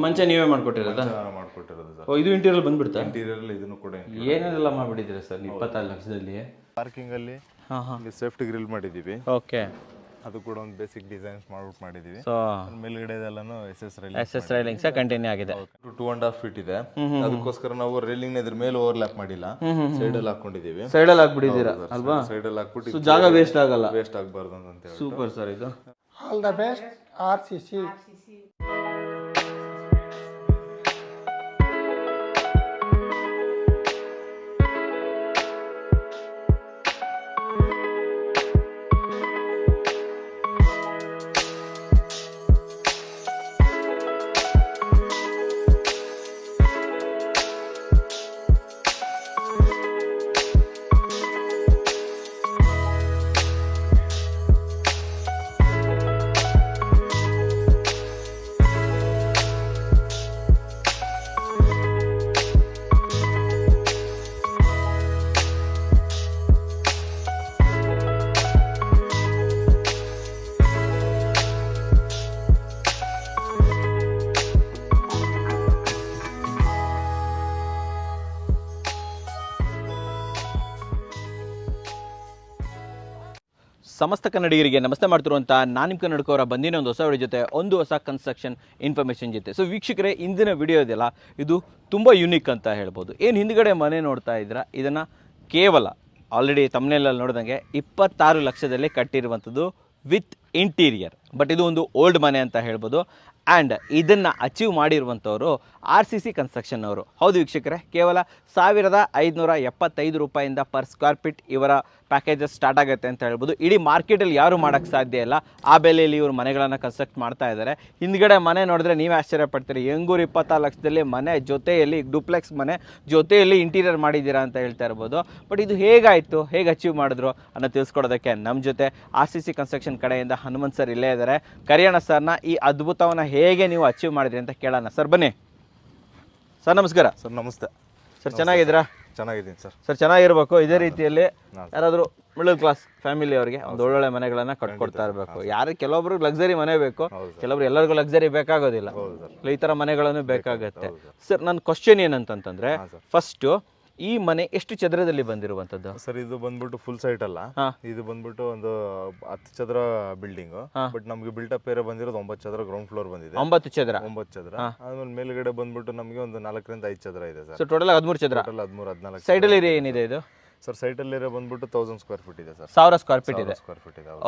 ಮಂಚ ನೀವೇ ಮಾಡ್ಕೊಟ್ಟಿರೋದಾ? ಮಾಡ್ಕೊಟ್ಟಿರೋದು ಸರ್. ಓ, ಇದು ಇಂಟೀರಿಯರ್ ಬಂದ್ಬಿಡ್ತಾ? ಇಂಟೀರಿಯರ್ ಇದನ್ನು ಕೂಡ ಏನೆಲ್ಲ ಮಾಡಿಬಿಟ್ಟಿದ್ದೀರಾ ಸರ್ 26 ಲಕ್ಷದಲ್ಲಿ? ಪಾರ್ಕಿಂಗ್ ಅಲ್ಲಿ ಸೇಫ್ಟಿ ಗ್ರಿಲ್ ಮಾಡಿದೀವಿ. ಓಕೆ, ಅದು ಕೂಡ ಒಂದು ಬೇಸಿಕ್ ಡಿಸೈನ್ಸ್ ಮಾಡ್ಬಿಟ್ಟು ಮಾಡಿದೀವಿ. ಸೊ ಮೇಲ್ಗಡೆ ಎಲ್ಲಾನು ಎಸ್ ಎಸ್ ರೈಲಿಂಗ್ಸ್ ಕಂಟಿನ್ಯೂ ಆಗಿದೆ. 2.5 ಫೀಟ್ ಇದೆ. ಅದಕ್ಕೋಸ್ಕರ ನಾವು ರೈಲಿಂಗ್ ಇದ್ರ ಮೇಲೆ ಓವರ್ಲ್ಯಾಪ್ ಮಾಡಿಲ್ಲ, ಸೈಡ್ ಅಲ್ಲಿ ಹಾಕೊಂಡಿದೀವಿ. ಸೈಡಲ್ಲಿ ಹಾಕ್ಬಿಟ್ಟಿದ್ದೀರಾ ಅಲ್ವಾ? ಸೈಡ್ ಅಲ್ಲಿ ಹಾಕ್ಬಿಟ್ಟು ಜಾಗ ವೇಸ್ಟ್ ಆಗಲ್ಲ, ವೇಸ್ಟ್ ಆಗಬಾರ್ದು ಅಂತ ಹೇಳಿ. Super sir. ಇದು ಆಲ್ ದ ಬೆಸ್ಟ್ RCC. ಸಮಸ್ತ ಕನ್ನಡಿಗರಿಗೆ ನಮಸ್ತೆ ಮಾಡ್ತಿರುವಂಥ ನಾನು ನಿಮ್ಮ ಕನ್ನಡಕವರ ಬಂದಿನ ಒಂದು ಹೊಸ ವಿಡಿಯೋ ಜೊತೆ ಒಂದು ಹೊಸ ಕನ್ಸ್ಟ್ರಕ್ಷನ್ ಇನ್ಫಾರ್ಮೇಷನ್ ಜೊತೆ. ಸೊ ವೀಕ್ಷಕರೇ, ಇಂದಿನ ವಿಡಿಯೋ ಇದೆಯಲ್ಲ, ಇದು ತುಂಬ ಯುನೀಕ್ ಅಂತ ಹೇಳ್ಬೋದು. ಏನು ಹಿಂದ್ಗಡೆ ಮನೆ ನೋಡ್ತಾ ಇದ್ದೀರಾ, ಇದನ್ನು ಕೇವಲ ಆಲ್ರೆಡಿ ತಮ್ಮನೇಲಲ್ಲಿ ನೋಡಿದಂಗೆ 26 ಲಕ್ಷದಲ್ಲಿ ಕಟ್ಟಿರುವಂಥದ್ದು ವಿತ್ ಇಂಟೀರಿಯರ್. ಬಟ್ ಇದು ಒಂದು ಓಲ್ಡ್ ಮನೆ ಅಂತ ಹೇಳ್ಬೋದು. ಆ್ಯಂಡ್ ಇದನ್ನು ಅಚೀವ್ ಮಾಡಿರುವಂಥವರು RCC ಕನ್ಸ್ಟ್ರಕ್ಷನ್ ಅವರು. ಹೌದು ವೀಕ್ಷಕರೇ, ಕೇವಲ 1575 ರೂಪಾಯಿಂದ ಪರ್ ಸ್ಕ್ವೇರ್ ಫೀಟ್ ಇವರ ಪ್ಯಾಕೇಜಸ್ ಸ್ಟಾರ್ಟ್ ಆಗುತ್ತೆ ಅಂತ ಹೇಳ್ಬೋದು. ಇಡೀ ಮಾರ್ಕೆಟಲ್ಲಿ ಯಾರು ಮಾಡೋಕ್ಕೆ ಸಾಧ್ಯ ಇಲ್ಲ, ಆ ಬೆಲೆಯಲ್ಲಿ ಇವರು ಮನೆಗಳನ್ನು ಕನ್ಸ್ಟ್ರಕ್ಟ್ ಮಾಡ್ತಾ ಇದ್ದಾರೆ. ಹಿಂದ್ಗಡೆ ಮನೆ ನೋಡಿದ್ರೆ ನೀವೇ ಆಶ್ಚರ್ಯಪಡ್ತೀರಿ, ಹೆಂಗೂರು 26 ಲಕ್ಷದಲ್ಲಿ ಮನೆ ಜೊತೆಯಲ್ಲಿ ಡುಪ್ಲೆಕ್ಸ್ ಮನೆ ಜೊತೆಯಲ್ಲಿ ಇಂಟೀರಿಯರ್ ಮಾಡಿದ್ದೀರಾ ಅಂತ ಹೇಳ್ತಾ ಇರ್ಬೋದು. ಬಟ್ ಇದು ಹೇಗಾಯಿತು, ಹೇಗೆ ಅಚೀವ್ ಮಾಡಿದ್ರು ಅನ್ನೋ ತಿಳಿಸ್ಕೊಡೋದಕ್ಕೆ ನಮ್ಮ ಜೊತೆ RCC ಕನ್ಸ್ಟ್ರಕ್ಷನ್ ಕಡೆಯಿಂದ ಹನುಮಂತ್ ಸರ್ ಇಲ್ಲೇ ಇದ್ದಾರೆ. ಕರಿಯಣ ಸರ್ನ ಈ ಅದ್ಭುತವನ್ನು ಹೇಗೆ ನೀವು ಅಚೀವ್ ಮಾಡಿದ್ರಿ ಅಂತ ಕೇಳೋಣ. ಸರ್ ಬನ್ನಿ. ಸರ್ ನಮಸ್ಕಾರ. ಸರ್ ನಮಸ್ತೆ. ಸರ್ ಚೆನ್ನಾಗಿದ್ದೀರಾ? ಚೆನ್ನಾಗಿದ್ದೀನಿ ಸರ್. ಸರ್ ಚೆನ್ನಾಗಿರ್ಬೇಕು. ಇದೇ ರೀತಿಯಲ್ಲಿ ಯಾರಾದರೂ ಮಿಡಲ್ ಕ್ಲಾಸ್ ಫ್ಯಾಮಿಲಿ ಅವರಿಗೆ ಒಂದು ಒಳ್ಳೊಳ್ಳೆ ಮನೆಗಳನ್ನು ಕಟ್ಕೊಡ್ತಾ ಇರಬೇಕು. ಯಾರು ಕೆಲವೊಬ್ರು ಲಕ್ಸರಿ ಮನೆ ಬೇಕು, ಕೆಲವೊಬ್ರು ಎಲ್ಲರಿಗೂ ಲಕ್ಸರಿ ಬೇಕಾಗೋದಿಲ್ಲ, ಈ ಥರ ಮನೆಗಳನ್ನು ಬೇಕಾಗತ್ತೆ. ಸರ್ ನನ್ನ ಕ್ವಶನ್ ಏನಂತಂದ್ರೆ, ಫಸ್ಟು ಈ ಮನೆ ಎಷ್ಟು ಚದರದಲ್ಲಿ ಬಂದಿರುವಂತದ್ದು? ಸರ್ ಇದು ಬಂದ್ಬಿಟ್ಟು ಫುಲ್ ಸೈಟ್ ಅಲ್ಲ, ಇದು ಬಂದ್ಬಿಟ್ಟು ಒಂದು 10 ಚದರ ಬಿಲ್ಡಿಂಗ್. ಬಟ್ ನಮ್ಗೆ ಬಿಲ್ಟಪ್ ಏರಿಯಾ ಬಂದಿರೋದು 9 ಚದರ ಗ್ರೌಂಡ್ ಫ್ಲೋರ್ ಬಂದಿದೆ. 9 ಚದರ. ಆಮೇಲೆ ಮೇಲ್ಗಡೆ ಬಂದ್ಬಿಟ್ಟು ನಮಗೆ ಒಂದು 4 ರಿಂದ 5 ಚದರ ಇದೆ ಸರ್. ಟೋಟಲ್ 13 ಚದರ. 13-14 ಸೈಡಲ್ಲಿ ಏನಿದೆ ಇದು? ಸರ್ ಸೈಟಲ್ಲಿ ಬಂದ್ಬಿಟ್ಟು 1000 ಸ್ಕ್ವೇರ್ ಫೀಟ್ ಇದೆ ಸರ್. 1000 ಸ್ಕ್ವೇರ್ ಫೀಟ್ ಇದೆ.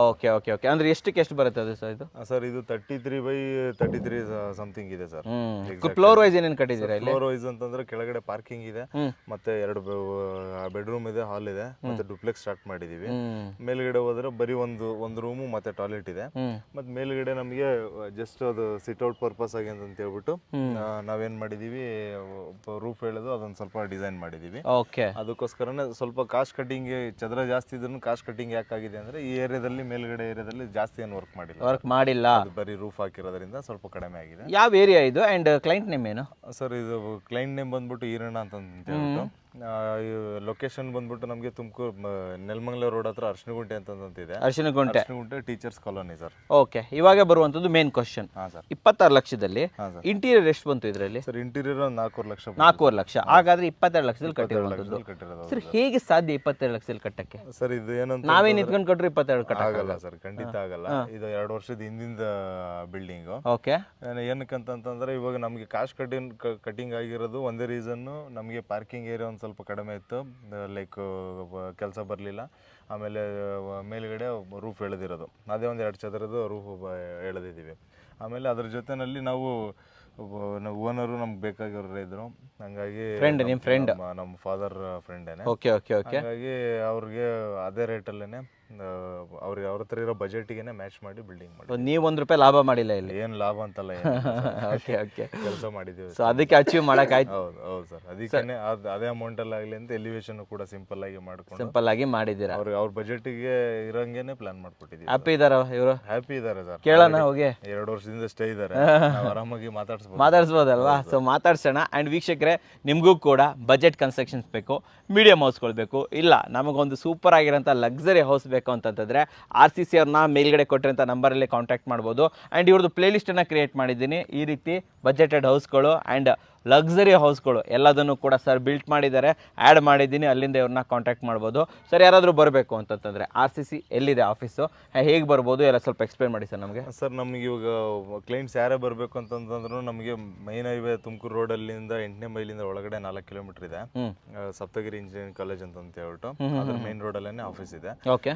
Okay okay okay. ಅಂದ್ರೆ ಎಷ್ಟು ಬರುತ್ತೆ ಅದು ಸರ್? ಇದು ಸರ್ ಇದು 33/33 ಸಮಥಿಂಗ್ ಇದೆ ಸರ್. ಫ್ಲೋರ್ ವೈಸ್ ಏನೇನು ಕಟ್ಟಿದ್ದೀರಾ ಇಲ್ಲಿ? ಫ್ಲೋರ್ ವೈಸ್ ಅಂತಂದ್ರೆ ಕೆಳಗಡೆ ಪಾರ್ಕಿಂಗ್ ಇದೆ, ಮತ್ತೆ 2 ಬೆಡ್ರೂಮ್ ಇದೆ, ಹಾಲ್ ಇದೆ, ಮತ್ತೆ ಡುಪ್ಲೆಕ್ಸ್ ಸ್ಟಾರ್ಟ್ ಮಾಡಿದೀವಿ. ಮೇಲ್ಗಡೆ ಹೋದ್ರೆ ಬರೀ ಒಂದು ರೂಮು ಮತ್ತೆ ಟಾಯ್ಲೆಟ್ ಇದೆ. ಮತ್ತೆ ಮೇಲ್ಗಡೆ ನಮಗೆ ಜಸ್ಟ್ ಅದು ಸಿಟ್ ಔಟ್ ಪರ್ಪಸ್ ಆಗಿ ಅಂತ ಹೇಳ್ಬಿಟ್ಟು ನಾವೇನ್ ಮಾಡಿದೀವಿ, ರೂಫ್ ಹೇಳೋದು ಅದೊಂದು ಸ್ವಲ್ಪ ಡಿಸೈನ್ ಮಾಡಿದೀವಿ. ಓಕೆ. ಅದಕ್ಕೋಸ್ಕರನೇ ಸ್ವಲ್ಪ ಕಾಸ್ಟ್ ಕಟಿಂಗ್, ಚದರ ಜಾಸ್ತಿ ಇದ್ರೂ ಕಾಸ್ಟ್ ಕಟಿಂಗ್ ಯಾಕಾಗಿದೆ ಅಂದ್ರೆ ಈ ಏರಿಯಾದಲ್ಲಿ ಮೇಲ್ಗಡೆ ಏರಿಯಾದಲ್ಲಿ ಜಾಸ್ತಿ ಏನು ವರ್ಕ್ ಮಾಡಿಲ್ಲ, ಬರೀ ರೂಫ್ ಹಾಕಿರೋದ್ರಿಂದ ಸ್ವಲ್ಪ ಕಡಿಮೆ ಆಗಿದೆ. ಯಾವ ಏರಿಯಾ ಇದು ಅಂಡ್ ಕ್ಲೈಂಟ್ ನೇಮ್ ಏನು? ಸರ್ ಇದು ಕ್ಲೈಂಟ್ ನೇಮ್ ಬಂದ್ಬಿಟ್ಟು ಈರಣ್ಣ ಅಂತ ಹೇಳ್ಬಿಟ್ಟು. ಲೊಕೇಶನ್ ಬಂದ್ಬಿಟ್ಟು ನಮಗೆ ತುಮಕೂರು ನೆಲಮಂಗಲ ರೋಡ್ ಹತ್ರ ಅರ್ಶನಗುಂಟೆ ಅಂತಂತಿದೆ. ಅರ್ಶನಗುಂಟೆ ಟೀಚರ್ಸ್ ಕಾಲೋನಿ ಸರ್. ಓಕೆ. ಇವಾಗ ಬರುವಂತದ್ದು ಮೇನ್ ಕ್ವಶನ್, 26 ಲಕ್ಷದಲ್ಲಿ ಇಂಟೀರಿಯರ್ ಎಷ್ಟು ಬಂತು ಇದರಲ್ಲಿ? Sir interior 4 lakh. 4 ಲಕ್ಷ. ಹಾಗಾದ್ರೆ 22 ಲಕ್ಷದಲ್ಲಿ ಕಟ್ಟಿರೋದು. ಸರ್ ಹೇಗೆ ಸಾಧ್ಯ 22 ಲಕ್ಷದಲ್ಲಿ ಕಟ್ಟಕ್ಕೆ? ಸರ್ ಇದು ಏನಂತ ನಾವೇ ನಿಂತ್ಕೊಂಡು ಕೊಟ್ರೆ 22 ಕಟ್ಟ ಆಗಲ್ಲ ಸರ್, ಖಂಡಿತ ಆಗಲ್ಲ. ಇದು 2 ವರ್ಷದ ಹಿಂದಿಂದ ಬಿಲ್ಡಿಂಗ್. ಓಕೆ. ಏನಕ್ಕಂತಂದ್ರೆ ಇವಾಗ ನಮ್ಗೆ ಕಾಸ್ಟ್ ಕಟಿಂಗ್ ಆಗಿರೋದು ಒಂದೇ ರೀಸನ್, ನಮಗೆ ಪಾರ್ಕಿಂಗ್ ಏರಿಯಾ ಒಂದು ಸ್ವಲ್ಪ ಕಡಿಮೆ ಇತ್ತು, ಲೈಕ್ ಕೆಲಸ ಬರಲಿಲ್ಲ. ಆಮೇಲೆ ಮೇಲ್ಗಡೆ ರೂಫ್ ಎಳೆದಿರೋದು, ಅದೇ ಒಂದು 2 ಚದರದ್ದು ರೂಫ್ ಎಳೆದಿದ್ದೀವಿ. ಆಮೇಲೆ ಅದ್ರ ಜೊತೆನಲ್ಲಿ ನಾವು ಓನರು ನಮ್ಗೆ ಬೇಕಾಗಿರೋ ಇದ್ರು, ಹಂಗಾಗಿ ನಮ್ಮ ಫಾದರ್ ಫ್ರೆಂಡೇನೆ. ಹಾಗಾಗಿ ಅವ್ರಿಗೆ ಅದೇ ರೇಟಲ್ಲೇನೆ ಅವ್ರ ಹತ್ರ ಇರೋ ಬಜೆಟ್ಗೆ ಮ್ಯಾಚ್ ಮಾಡಿ ಬಿಲ್ಡಿಂಗ್ ಮಾಡಿ. ನೀವು ₹1 ಲಾಭ ಮಾಡಿಲ್ಲ ಇಲ್ಲಿ? ಏನು ಲಾಭ ಅಂತಲ್ಲ, ಕೆಲಸ ಮಾಡಿದ್ದೀವಿ. ಸೊ ಅದಕ್ಕೆ ಅಚೀವ್ ಮಾಡಕ್ಕಾಯ್ತು. ಹೌದು ಸರ್, ಅದಕ್ಕೆ ಅದೇ ಅಮೌಂಟ್ ಅಲ್ಲಿ ಆಗಲಿ ಅಂತ ಎಲಿವೇಶನ್ ಕೂಡ ಸಿಂಪಲ್ ಆಗಿ ಮಾಡಿದ್ದೀರಾ. ಅವ್ರ ಬಜೆಟ್ಗೆ ಇರಂಗೇನೆ ಪ್ಲಾನ್ ಮಾಡ್ಕೊಟ್ಟಿದ್ದೀವಿ. ಹ್ಯಾಪಿ ಇದಾರ ಇವರು? ಹ್ಯಾಪಿ ಇದಾರೆ ಸರ್. ಕೇಳೋಣ ಹೋಗಿ. 2 ವರ್ಷದಿಂದ ಸ್ಟೇ ಇದಾರೆ, ಆರಾಮಾಗಿ ಮಾತಾಡ್ಸ್ಬೋದಲ್ವಾ? ಸೊ ಮಾತಾಡ್ಸೋಣ. ಅಂಡ್ ವೀಕ್ಷಕರೇ, ನಿಮಗೂ ಕೂಡ ಬಜೆಟ್ ಕನ್ಸ್ಟ್ರಕ್ಷನ್ಸ್ ಬೇಕು, ಮೀಡಿಯಂ ಹೌಸ್ಗಳು ಬೇಕು, ಇಲ್ಲ ನಮಗೊಂದು ಸೂಪರ್ ಆಗಿರೋಂಥ ಲಕ್ಸರಿ ಹೌಸ್ ಬೇಕು ಮಾಡಬೇಕು ಅಂತಂತಂದರೆ RCC ಅವ್ರನ್ನ ಮೇಲ್ಗಡೆ ಕೊಟ್ಟಿರೋಂಥ ನಂಬರಲ್ಲಿ ಕಾಂಟ್ಯಾಕ್ಟ್ ಮಾಡ್ಬೋದು. ಆ್ಯಂಡ್ ಇವ್ರದ್ದು ಪ್ಲೇಲಿಸ್ಟನ್ನು ಕ್ರಿಯೇಟ್ ಮಾಡಿದ್ದೀನಿ. ಈ ರೀತಿ ಬಜೆಟೆಡ್ ಹೌಸ್ಗಳು ಆ್ಯಂಡ್ ಲಕ್ಸರಿ ಹೌಸ್ಗಳು ಎಲ್ಲದನ್ನು ಕೂಡ ಸರ್ ಬಿಲ್ಟ್ ಮಾಡಿದ್ದಾರೆ, ಆ್ಯಡ್ ಮಾಡಿದ್ದೀನಿ, ಅಲ್ಲಿಂದ ಇವ್ರನ್ನ ಕಾಂಟ್ಯಾಕ್ಟ್ ಮಾಡ್ಬೋದು. ಸರ್ ಯಾರಾದರೂ ಬರಬೇಕು ಅಂತಂತಂದರೆ RCC ಎಲ್ಲಿದೆ ಆಫೀಸು, ಹೇಗೆ ಬರ್ಬೋದು ಎಲ್ಲ ಸ್ವಲ್ಪ ಎಕ್ಸ್ಪ್ಲೇನ್ ಮಾಡಿ ಸರ್ ನಮಗೆ. ಸರ್ ನಮಗೆ ಇವಾಗ ಕ್ಲೈಂಟ್ಸ್ ಯಾರೇ ಬರಬೇಕು ಅಂತಂತಂದ್ರೂ ನಮಗೆ ಮೈನ್ ಹೈವೇ ತುಮಕೂರು ರೋಡಲ್ಲಿಂದ 8ನೇ ಮೈಲಿಂದ ಒಳಗಡೆ 4 ಕಿಲೋಮೀಟರ್ ಇದೆ. ಸಪ್ತಗಿರಿ ಇಂಜಿನಿಯರಿಂಗ್ ಕಾಲೇಜ್ ಅಂತ ಹೇಳ್ಬಿಟ್ಟು ಅದ್ರ ಮೇನ್ ರೋಡಲ್ಲೇ ಆಫೀಸ್ ಇದೆ. ಓಕೆ,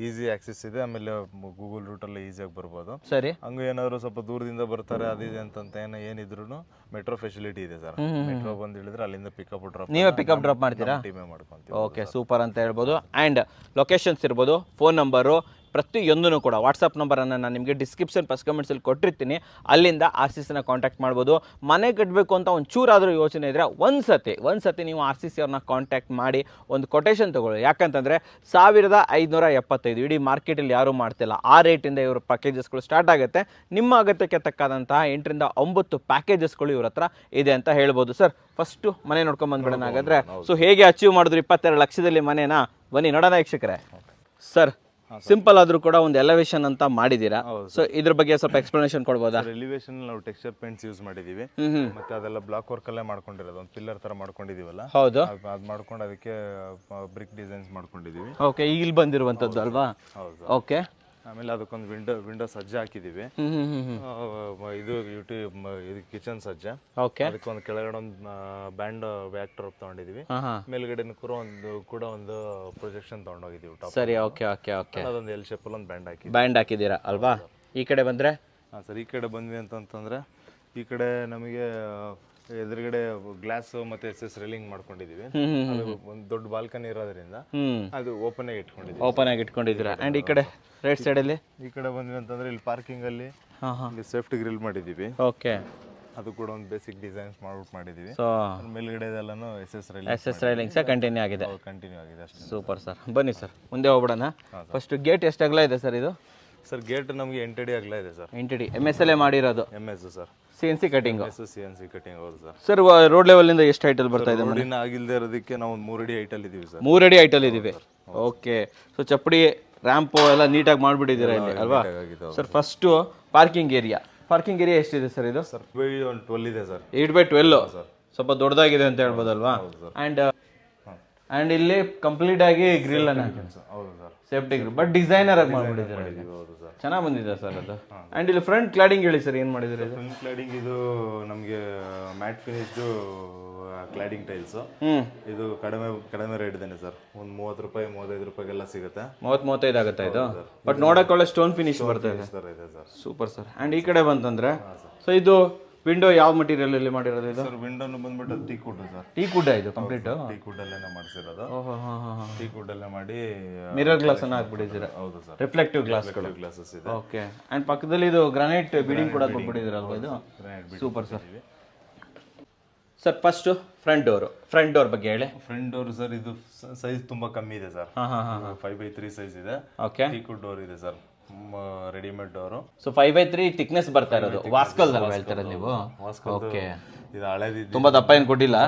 ಈಸಿ ಆಕ್ಸೆಸ್ ಇದೆ. ಆಮೇಲೆ ಗೂಗಲ್ ರೂಟಲ್ಲಿ ಈಸಿಯಾಗಿ ಬರ್ಬೋದು. ಸರಿ, ಹಂಗೆ ಏನಾದ್ರು ಸ್ವಲ್ಪ ದೂರದಿಂದ ಬರ್ತಾರೆ ಅದಿದೆ ಅಂತಂತ ಏನಿದ್ರು ಮೆಟ್ರೋ ಫೆಸಿಲಿಟಿ ಇದೆ ಸರ್. ಮೆಟ್ರೋ ಬಂದು ಹೇಳಿದ್ರೆ ಅಲ್ಲಿಂದ ಪಿಕಪ್ ಡ್ರಾಪ್ ನೀವೇ ಪಿಕಪ್ ಡ್ರಾಪ್ ಮಾಡ್ತೀರಾ? ಟೀಮೇ ಮಾಡ್ಕೊಂತೀವಿ. ಓಕೆ, ಸೂಪರ್ ಅಂತ ಹೇಳ್ಬೋದು. ಆ್ಯಂಡ್ ಲೊಕೇಶನ್ಸ್ ಇರ್ಬೋದು, ಫೋನ್ ನಂಬರು ಪ್ರತಿಯೊಂದೂ ಕೂಡ ವಾಟ್ಸಪ್ ನಂಬರನ್ನು ನಾನು ನಿಮಗೆ ಡಿಸ್ಕ್ರಿಪ್ಷನ್ ಫಸ್ಟ್ ಕಮೆಂಟ್ಸಲ್ಲಿ ಕೊಟ್ಟಿರ್ತೀನಿ. ಅಲ್ಲಿಂದ RCCನ ಕಾಂಟ್ಯಾಕ್ಟ್ ಮಾಡ್ಬೋದು. ಮನೆ ಕಟ್ಟಬೇಕು ಅಂತ ಒಂದು ಚೂರಾದರೂ ಯೋಚನೆ ಇದ್ದರೆ ಒಂದು ಸತಿ ನೀವು RCC ಅವ್ರನ್ನ ಕಾಂಟ್ಯಾಕ್ಟ್ ಮಾಡಿ ಒಂದು ಕೊಟೇಶನ್ ತೊಗೊಳ್ಳಿ. ಯಾಕಂತಂದರೆ 1575 ಇಡೀ ಮಾರ್ಕೆಟಲ್ಲಿ ಯಾರೂ ಮಾಡ್ತಿಲ್ಲ. ಆ ರೇಟಿಂದ ಇವರು ಪ್ಯಾಕೇಜಸ್ಗಳು ಸ್ಟಾರ್ಟ್ ಆಗುತ್ತೆ. ನಿಮ್ಮ ಅಗತ್ಯಕ್ಕೆ ತಕ್ಕಾದಂತಹ 8 ರಿಂದ 9 ಪ್ಯಾಕೇಜಸ್ಗಳು ಇವ್ರ ಹತ್ರ ಇದೆ ಅಂತ ಹೇಳ್ಬೋದು. ಸರ್ ಫಸ್ಟು ಮನೆ ನೋಡ್ಕೊಂಡು ಬಂದ್ಬಿಡೋಣ ಹಾಗಾದರೆ. ಸೊ ಹೇಗೆ ಅಚೀವ್ ಮಾಡಿದ್ರು 22 ಲಕ್ಷದಲ್ಲಿ ಮನೆನಾ? ಬನ್ನಿ ನೋಡೋಣ ವೀಕ್ಷಕರೇ. ಸರ್ ಸಿಂಪಲ್ ಆದ್ರೂ ಕೂಡ ಒಂದು ಎಲಿವೇಶನ್ ಅಂತ ಮಾಡಿದೀರಾ. ಸೊ ಇದ್ರ ಬಗ್ಗೆ ಸ್ವಲ್ಪ ಎಕ್ಸ್ಪ್ಲನೇಷನ್ ಕೊಡ್ಬೋದಾ? ಎಲಿವೇಶನ್ ನಾವು ಟೆಕ್ಸ್ಚರ್ ಪೇಂಟ್ಸ್ ಯೂಸ್ ಮಾಡಿದೀವಿ. ಮತ್ತೆ ಅದೆಲ್ಲ ಬ್ಲಾಕ್ ವರ್ಕ್ ಅಲ್ಲೇ ಮಾಡ್ಕೊಂಡಿರೋದು, ಒಂದು ಪಿಲ್ಲರ್ ತರ ಮಾಡ್ಕೊಂಡಿದೀವಲ್ಲ. ಹೌದು, ಅದ್ ಮಾಡ್ಕೊಂಡು ಅದಕ್ಕೆ ಬ್ರಿಕ್ ಡಿಸೈನ್ಸ್ ಮಾಡ್ಕೊಂಡಿದೀವಿ. ಓಕೆ, ಇಲ್ಲಿ ಬಂದಿರುವಂತದ್ದು ಅಲ್ವಾ? ಹೌದು. ಓಕೆ, ಆಮೇಲೆ ಅದಕ್ಕೊಂದು ವಿಂಡೋ ಸಜ್ಜೆ ಹಾಕಿದೀವಿ. ಇದು ಇದು ಕಿಚನ್ ಸಜ್ಜೆ. ಓಕೆ, ಅದಕ್ಕೊಂದು ಕೆಳಗಡೆ ಒಂದು ಬ್ಯಾಂಡ್ ವ್ಯಾಕ್ಟರ್ ತಗೊಂಡಿದೀವಿ. ಮೇಲ್ಗಡೆ ಕೂಡ ಒಂದು ಪ್ರೊಜೆಕ್ಷನ್ ತಗೊಂಡೋಗಿದೀವಿ ಟಾಪ್. ಸರಿ, ಓಕೆ ಓಕೆ ಓಕೆ. ಅದೊಂದು ಎಲ್ ಶೇಪ್ ಅಲ್ಲಿ ಒಂದು ಬ್ಯಾಂಡ್ ಹಾಕಿದ್ದೀರಾ ಅಲ್ವಾ? ಈ ಕಡೆ ಬಂದ್ರೆ ಸರ್, ಈ ಕಡೆ ಬಂದ್ವಿ ಅಂತಂತಂದ್ರೆ ಈ ಕಡೆ ನಮಗೆ ಎದುರುಗಡೆ ಗ್ಲಾಸ್ ಮತ್ತೆ SS ರೈಲಿಂಗ್ ಮಾಡ್ಕೊಂಡಿದೀವಿ. ಅದು ಒಂದು ದೊಡ್ಡ ಬಾಲ್ಕನಿ ಇರೋದ್ರಿಂದ ಅದು ಓಪನ್ ಆಗಿ ಇಟ್ಕೊಂಡಿದ್ದೀರಾ. ಅಂಡ್ ಈ ಕಡೆ ರೈಟ್ ಸೈಡ್ ಅಲ್ಲಿ ಈ ಕಡೆ ಬಂದ್ವಿ ಅಂತಂದ್ರೆ ಇಲ್ಲಿ ಪಾರ್ಕಿಂಗ್ ಅಲ್ಲಿ ಸೇಫ್ಟಿ ಗ್ರಿಲ್ ಮಾಡಿದೀವಿ. ಓಕೆ, ಅದು ಕೂಡ ಒಂದು ಬೇಸಿಕ್ ಡಿಸೈನ್ಸ್ ಮಾಡಿದೀವಿ. ಸೊ ಮೇಲ್ಗಡೆ ಇದೆಲ್ಲಾನು SS ರೈಲಿಂಗ್ಸ್ ಕಂಟಿನ್ಯೂ ಆಗಿದೆ ಅಷ್ಟೇ. Super sir. ಬನ್ನಿ ಸರ್ ಮುಂದೆ ಹೋಗ್ಬಿಡೋಣ. ಫಸ್ಟ್ ಗೇಟ್ ಎಷ್ಟು ಅಗಲ ಇದೆ ಸರ್ ಇದು? ಸರ್ ಗೇಟ್ ನಮಗೆ 8 ಅಡಿ ಅಗಲ ಇದೆ ಸರ್. 8 ಅಡಿ MS ಅಲ್ಲೇ ಮಾಡಿರೋದು? MS sir. CNC cutting? CNC cutting. ಹೌದು ಸರ್. ಸರ್ ರೋಡ್ ಲೆವೆಲ್ ಇಂದ ಎಷ್ಟು ಹೈಟ್ ಅಲ್ಲಿ ಬರ್ತಾ ಇದೆ? ರೋಡಿನ ಆಗಿಲ್ಲದೆ ಇರೋದಕ್ಕೆ ನಾವು 3 ಅಡಿ ಹೈಟ್ ಅಲ್ಲಿ ಇದೀವಿ ಸರ್. 3 ಅಡಿ ಹೈಟ್ ಅಲ್ಲಿ ಇದೀವಿ. ಓಕೆ, ಸೊ ಚಪ್ಪಡಿ ರ್ಯಾಂಪ್ ಎಲ್ಲ ನೀಟಾಗಿ ಮಾಡ್ಬಿಟ್ಟಿದ್ದೀರಾ ಇಲ್ಲಿ ಅಲ್ವಾ? ಸರ್ ಫಸ್ಟ್ ಪಾರ್ಕಿಂಗ್ ಏರಿಯಾ ಎಷ್ಟಿದೆ ಸರ್ ಇದು? ಸರ್ 8/12 ಇದೆ ಸರ್. 8/12 ಸ್ವಲ್ಪ ದೊಡ್ಡದಾಗಿದೆ ಅಂತ ಹೇಳ್ಬೋದಲ್ವಾ? ಅಂಡ್ ಇಲ್ಲಿ ಕಂಪ್ಲೀಟ್ ಆಗಿ ಗ್ರಿಲ್ ಅನ್ನ ಸೇಫ್ಟಿ ಗ್ರಿಲ್, ಬಟ್ ಡಿಸೈನರ್ ಆಗಿ ಮಾಡ್ಬಿಟ್ಟಿದ್ದಾರೆ. ಚೆನ್ನಾಗಿ ಬಂದಿದೆ ಸರ್ ಅದು. ಅಂಡ್ ಇಲ್ಲಿ ಫ್ರಂಟ್ ಕ್ಲಾಡಿಂಗ್ ಹೇಳಿ ಸರ್, ಏನ್ ಮಾಡಿದ್ರೆ? ಫ್ರಂಟ್ ಕ್ಲಾಡಿಂಗ್ ಇದು ನಮಗೆ ಮ್ಯಾಟ್ ಫಿನಿಶ್ಡ್ ಕ್ಲಾಡಿಂಗ್ ಟೈಲ್ಸ್. ಇದು ಕಡಿಮೆ ರೇಟ್ ಇದೆ ಸರ್. ಒಂದು 30 ರೂಪಾಯಿ 35 ರೂಪಾಯಿಗೆಲ್ಲ ಸಿಗುತ್ತೆ. 30-35 ಆಗುತ್ತೆ ಇದು, ಬಟ್ ನೋಡಕ್ಕೆ ಸ್ಟೋನ್ ಫಿನಿಶ್ ಬರ್ತಾ ಇದೆ. Super sir. ಅಂಡ್ ಈ ಕಡೆ ಬಂತಂದ್ರೆ ಸೊ ಇದು ವಿಂಡೋ ಯಾವ ಮಟೀರಿಯಲ್ ಅಲ್ಲಿ ಮಾಡಿರೋದು ಇದು? ಸರ್ ವಿಂಡೋನು ಬಂದ್ಬಿಟ್ಟು teak wood sir. Teak wood ಇದು ಕಂಪ್ಲೀಟ್? ಟೀಕ್ ವುಡ್ ಅಲ್ಲೇ ಮಾಡಿಸಿರೋದು. ಟೀಕ್ ವುಡ್ ಅಲ್ಲೇ ಮಾಡಿ ಮಿರರ್ ಗ್ಲಾಸ್ ಅನ್ನ ಹಾಕ್ಬಿಟ್ಟಿದ್ದೀರಾ? ಹೌದು ಸರ್. ರಿಫ್ಲೆಕ್ಟಿವ್ ಗ್ಲಾಸಸ್ ಇದೆ. ಓಕೆ, ಅಂಡ್ ಪಕ್ಕದಲ್ಲಿ ಇದು ಗ್ರಾನೈಟ್ ಬಿಲ್ಡಿಂಗ್ ಕೂಡ ಕೊಟ್ಬಿಟ್ಟಿದ್ದೀರಲ್ವಾ ಇದು? Super sir. Sir first front door ಬಗ್ಗೆ ಹೇಳಿ. ಫ್ರಂಟ್ ಡೋರ್ ಸರ್ ಇದು ಸೈಜ್ ತುಂಬಾ ಕಮ್ಮಿ ಇದೆ ಸರ್. 5/3 ಸೈಜ್ ಇದೆ. ಓಕೆ, ಟೀಕ್ ವುಡ್ ಡೋರ್ ಇದೆ sir, readymade door. So 5/3 thickness ಬರ್ತಾ ಇರೋದು. ವಾಸ್ಕಲ್ ಅಲ್ವಾ ಹೇಳ್ತಾರೆ ನೀವು? ಓಕೆ, ಇದು ಹಳೇದು ತುಂಬಾ ದಪ್ಪ ಏನು ಕೊಟ್ಟಿಲ್ಲ?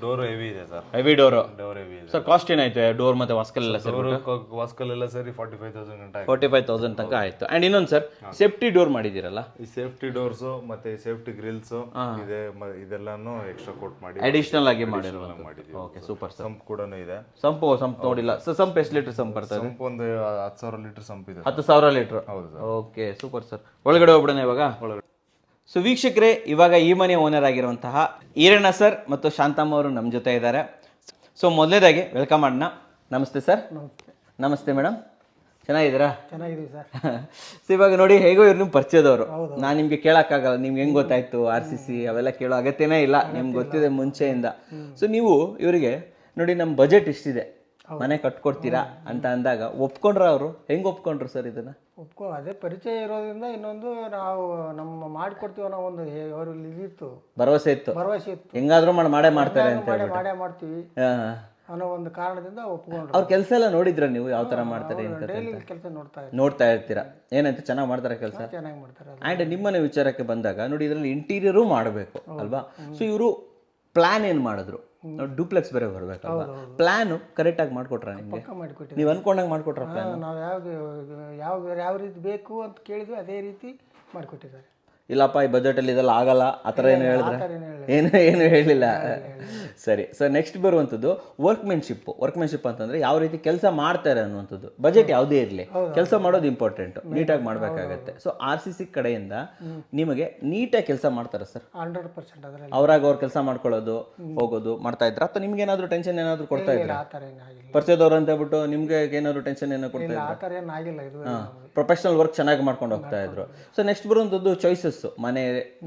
ಡೋರ್ ಹೆವಿ ಇದೆ ಸರ್. ಹೆವಿ ಡೋರ್ ಹೆವಿ ಇದೆ ಸರ್. ಕಾಸ್ಟ್ ಏನಾಯ್ತು ಡೋರ್ ಮತ್ತೆ ವಾಸ್ಕಲ್ ಎಲ್ಲ ಸರ್? ವಾಸ್ಕಲ್ ಎಲ್ಲ ಸರಿ 45,000 45,000 ತನಕ ಆಯ್ತು. ಅಂಡ್ ಇನ್ನೊಂದು ಸರ್, ಸೇಫ್ಟಿ ಡೋರ್ ಮಾಡಿದಿರಲ್ಲ? ಈ ಸೇಫ್ಟಿ ಡೋರ್ಸ್ ಮತ್ತೆ ಸೇಫ್ಟಿ ಗ್ರಿಲ್ಸ್ ಇದೆ, ಇದೆಲ್ಲಾನು ಎಕ್ಸ್ಟ್ರಾ ಕೋಟ್ ಮಾಡಿ ಅಡಿಷನಲ್ ಆಗಿ ಮಾಡಿರೋದು. Okay, super sir. ಸಂಪ್ ಕೂಡ ಇದೆ. ಸಂಪ್ ನೋಡಿಲ್ಲ ಸರ್. ಸಂಪ್ ಎಷ್ಟು ಲೀಟರ್ ಸಂಪ್ ಬರ್ತದೆ? ಸಂಪ್ ಒಂದು 10,000 ಲೀಟರ್ ಸಂಪ್ ಇದೆ. 10,000 ಲೀಟರ್? ಹೌದು ಸರ್. Okay, super sir. ಒಳಗಡೆ ಹೋಗ್ಬಿಡೋಣ ಇವಾಗ. ಸೊ ವೀಕ್ಷಕರೇ, ಇವಾಗ ಈ ಮನೆ ಓನರ್ ಆಗಿರುವಂತಹ ಈರಣ್ಣ ಸರ್ ಮತ್ತು ಶಾಂತಮ್ಮ ಅವರು ನಮ್ಮ ಜೊತೆ ಇದ್ದಾರೆ. ಸೊ ಮೊದಲೇದಾಗಿ ವೆಲ್ಕಮ್ ಮಾಡೋಣ. ನಮಸ್ತೆ ಸರ್. ನಮಸ್ತೆ ಮೇಡಮ್, ಚೆನ್ನಾಗಿದ್ದೀರಾ? ಚೆನ್ನಾಗಿದ್ದೀವಿ ಸರ್. ಸೊ ಇವಾಗ ನೋಡಿ, ಹೇಗೋ ಇವ್ರು ನಿಮ್ಮ ಪರಿಚಯದವರು. ನಾನು ನಿಮಗೆ ಕೇಳೋಕ್ಕಾಗಲ್ಲ ನಿಮ್ಗೆ ಹೆಂಗೆ ಗೊತ್ತಾಯ್ತು RCC ಅವೆಲ್ಲ ಕೇಳೋ ಅಗತ್ಯನೇ ಇಲ್ಲ, ನಿಮ್ಗೆ ಗೊತ್ತಿದೆ ಮುಂಚೆಯಿಂದ. ಸೊ ನೀವು ಇವರಿಗೆ ನೋಡಿ ನಮ್ಮ ಬಜೆಟ್ ಇಷ್ಟಿದೆ, ಮನೆ ಕಟ್ಕೊಡ್ತೀರಾ ಅಂತ ಅಂದಾಗ ಒಪ್ಕೊಂಡ್ರ ಅವರು? ಹೆಂಗೆ ಒಪ್ಕೊಂಡ್ರು ಸರ್ ಇದನ್ನ? ಅದೇ ಪರಿಚಯ ಇರೋದ್ರಿಂದ, ಇನ್ನೊಂದು ನಾವು ನಮ್ಮ ಮಾಡಿಕೊಡ್ತೀವಿ ಅನ್ನೋ ಒಂದು ಅವ್ರಲ್ಲಿ ಇದಿತ್ತು, ಭರವಸೆ ಇತ್ತು. ಹೆಂಗಾದ್ರೂ ಮಾಡೇ ಮಾಡ್ತಾರೆ ಅಂತ ಮಾಡೇ ಮಾಡ್ತೀವಿ ಅನ್ನೋ ಒಂದು ಕಾರಣದಿಂದ ಒಪ್ಕೊಂಡ್ರು. ಅವ್ರ ಕೆಲಸ ಎಲ್ಲ ನೋಡಿದ್ರ ನೀವು ಯಾವ ತರ ಮಾಡ್ತಾರೆ? ಕೆಲಸ ನೋಡ್ತಾ ಇರ್ತೀರಾ? ಏನಂತ ಚೆನ್ನಾಗಿ ಮಾಡ್ತಾರೆ ಕೆಲಸ? ಚೆನ್ನಾಗಿ ಮಾಡ್ತಾರೆ. ಅಂಡ್ ನಿಮ್ಮನೆ ವಿಚಾರಕ್ಕೆ ಬಂದಾಗ ನೋಡಿ, ಇದರಲ್ಲಿ ಇಂಟೀರಿಯರು ಮಾಡಬೇಕು ಅಲ್ವಾ? ಸೊ ಇವರು ಪ್ಲಾನ್ ಏನು ಮಾಡಿದ್ರು? ಡೂಪ್ಲೆಕ್ಸ್ ಬೇರೆ ಬರಬೇಕಲ್ವಾ? ಪ್ಲಾನು ಕರೆಕ್ಟಾಗಿ ಮಾಡಿಕೊಟ್ರ ನಿಮಗೆ? ಪಕ್ಕ ಮಾಡಿಕೊಟ್ಟಿದ್ದೀವಿ. ನೀವು ಅನ್ಕೊಂಡಂಗೆ ಮಾಡಿಕೊಟ್ರ ಪ್ಲಾನ್? ನಾವು ಯಾವ ರೀತಿ ಬೇಕು ಅಂತ ಕೇಳಿದ್ವಿ ಅದೇ ರೀತಿ ಮಾಡಿಕೊಟ್ಟಿದ್ದಾರೆ. ಇಲ್ಲಪ್ಪ ಈ ಬಜೆಟಲ್ಲಿ ಇದೆಲ್ಲ ಆಗಲ್ಲ ಆ ಥರ ಏನು ಹೇಳಿದ್ರೆ? ಆ ಥರ ಏನು ಏನು ಹೇಳಿಲ್ಲ. ಸರಿ. ಸೊ ನೆಕ್ಸ್ಟ್ ಬರುವಂಥದ್ದು ವರ್ಕ್ಮೆನ್ಶಿಪ್ ಅಂತಂದರೆ ಯಾವ ರೀತಿ ಕೆಲಸ ಮಾಡ್ತಾರೆ ಅನ್ನುವಂಥದ್ದು. ಬಜೆಟ್ ಯಾವುದೇ ಇರಲಿ, ಕೆಲಸ ಮಾಡೋದು ಇಂಪಾರ್ಟೆಂಟು, ನೀಟಾಗಿ ಮಾಡಬೇಕಾಗತ್ತೆ. ಸೊ RCC ಕಡೆಯಿಂದ ನಿಮಗೆ ನೀಟಾಗಿ ಕೆಲಸ ಮಾಡ್ತಾರೆ ಸರ್? 100% ಅದರಲ್ಲಿ ಅವ್ರಾಗ ಅವ್ರು ಕೆಲಸ ಮಾಡ್ಕೊಳ್ಳೋದು ಹೋಗೋದು ಮಾಡ್ತಾ ಇದ್ರ ಅಥವಾ ನಿಮ್ಗೆ ಏನಾದರೂ ಟೆನ್ಷನ್ ಏನಾದರೂ ಕೊಡ್ತಾ ಇದ್ರ? ಆ ಥರ ಏನಾಗಿಲ್ಲ. ಪರಿಚಯದವ್ರು ಅಂತ ಹೇಳ್ಬಿಟ್ಟು ನಿಮ್ಗೆ ಏನಾದ್ರು ಟೆನ್ಷನ್ ಏನೋ ಕೊಡ್ತಾ ಇಲ್ಲ, ಇದ್ರ? ಆ ಥರ ಏನಾಗಿಲ್ಲ. ಇದು ಪ್ರೊಫೆಷನಲ್ ವರ್ಕ್ ಚೆನ್ನಾಗಿ ಮಾಡ್ಕೊಂಡು ಹೋಗ್ತಾ ಇದ್ರು. ಸೊ ನೆಕ್ಸ್ಟ್ ಬರುವಂಥದ್ದು ಚಾಯ್ಸಸ್. ಮನೆ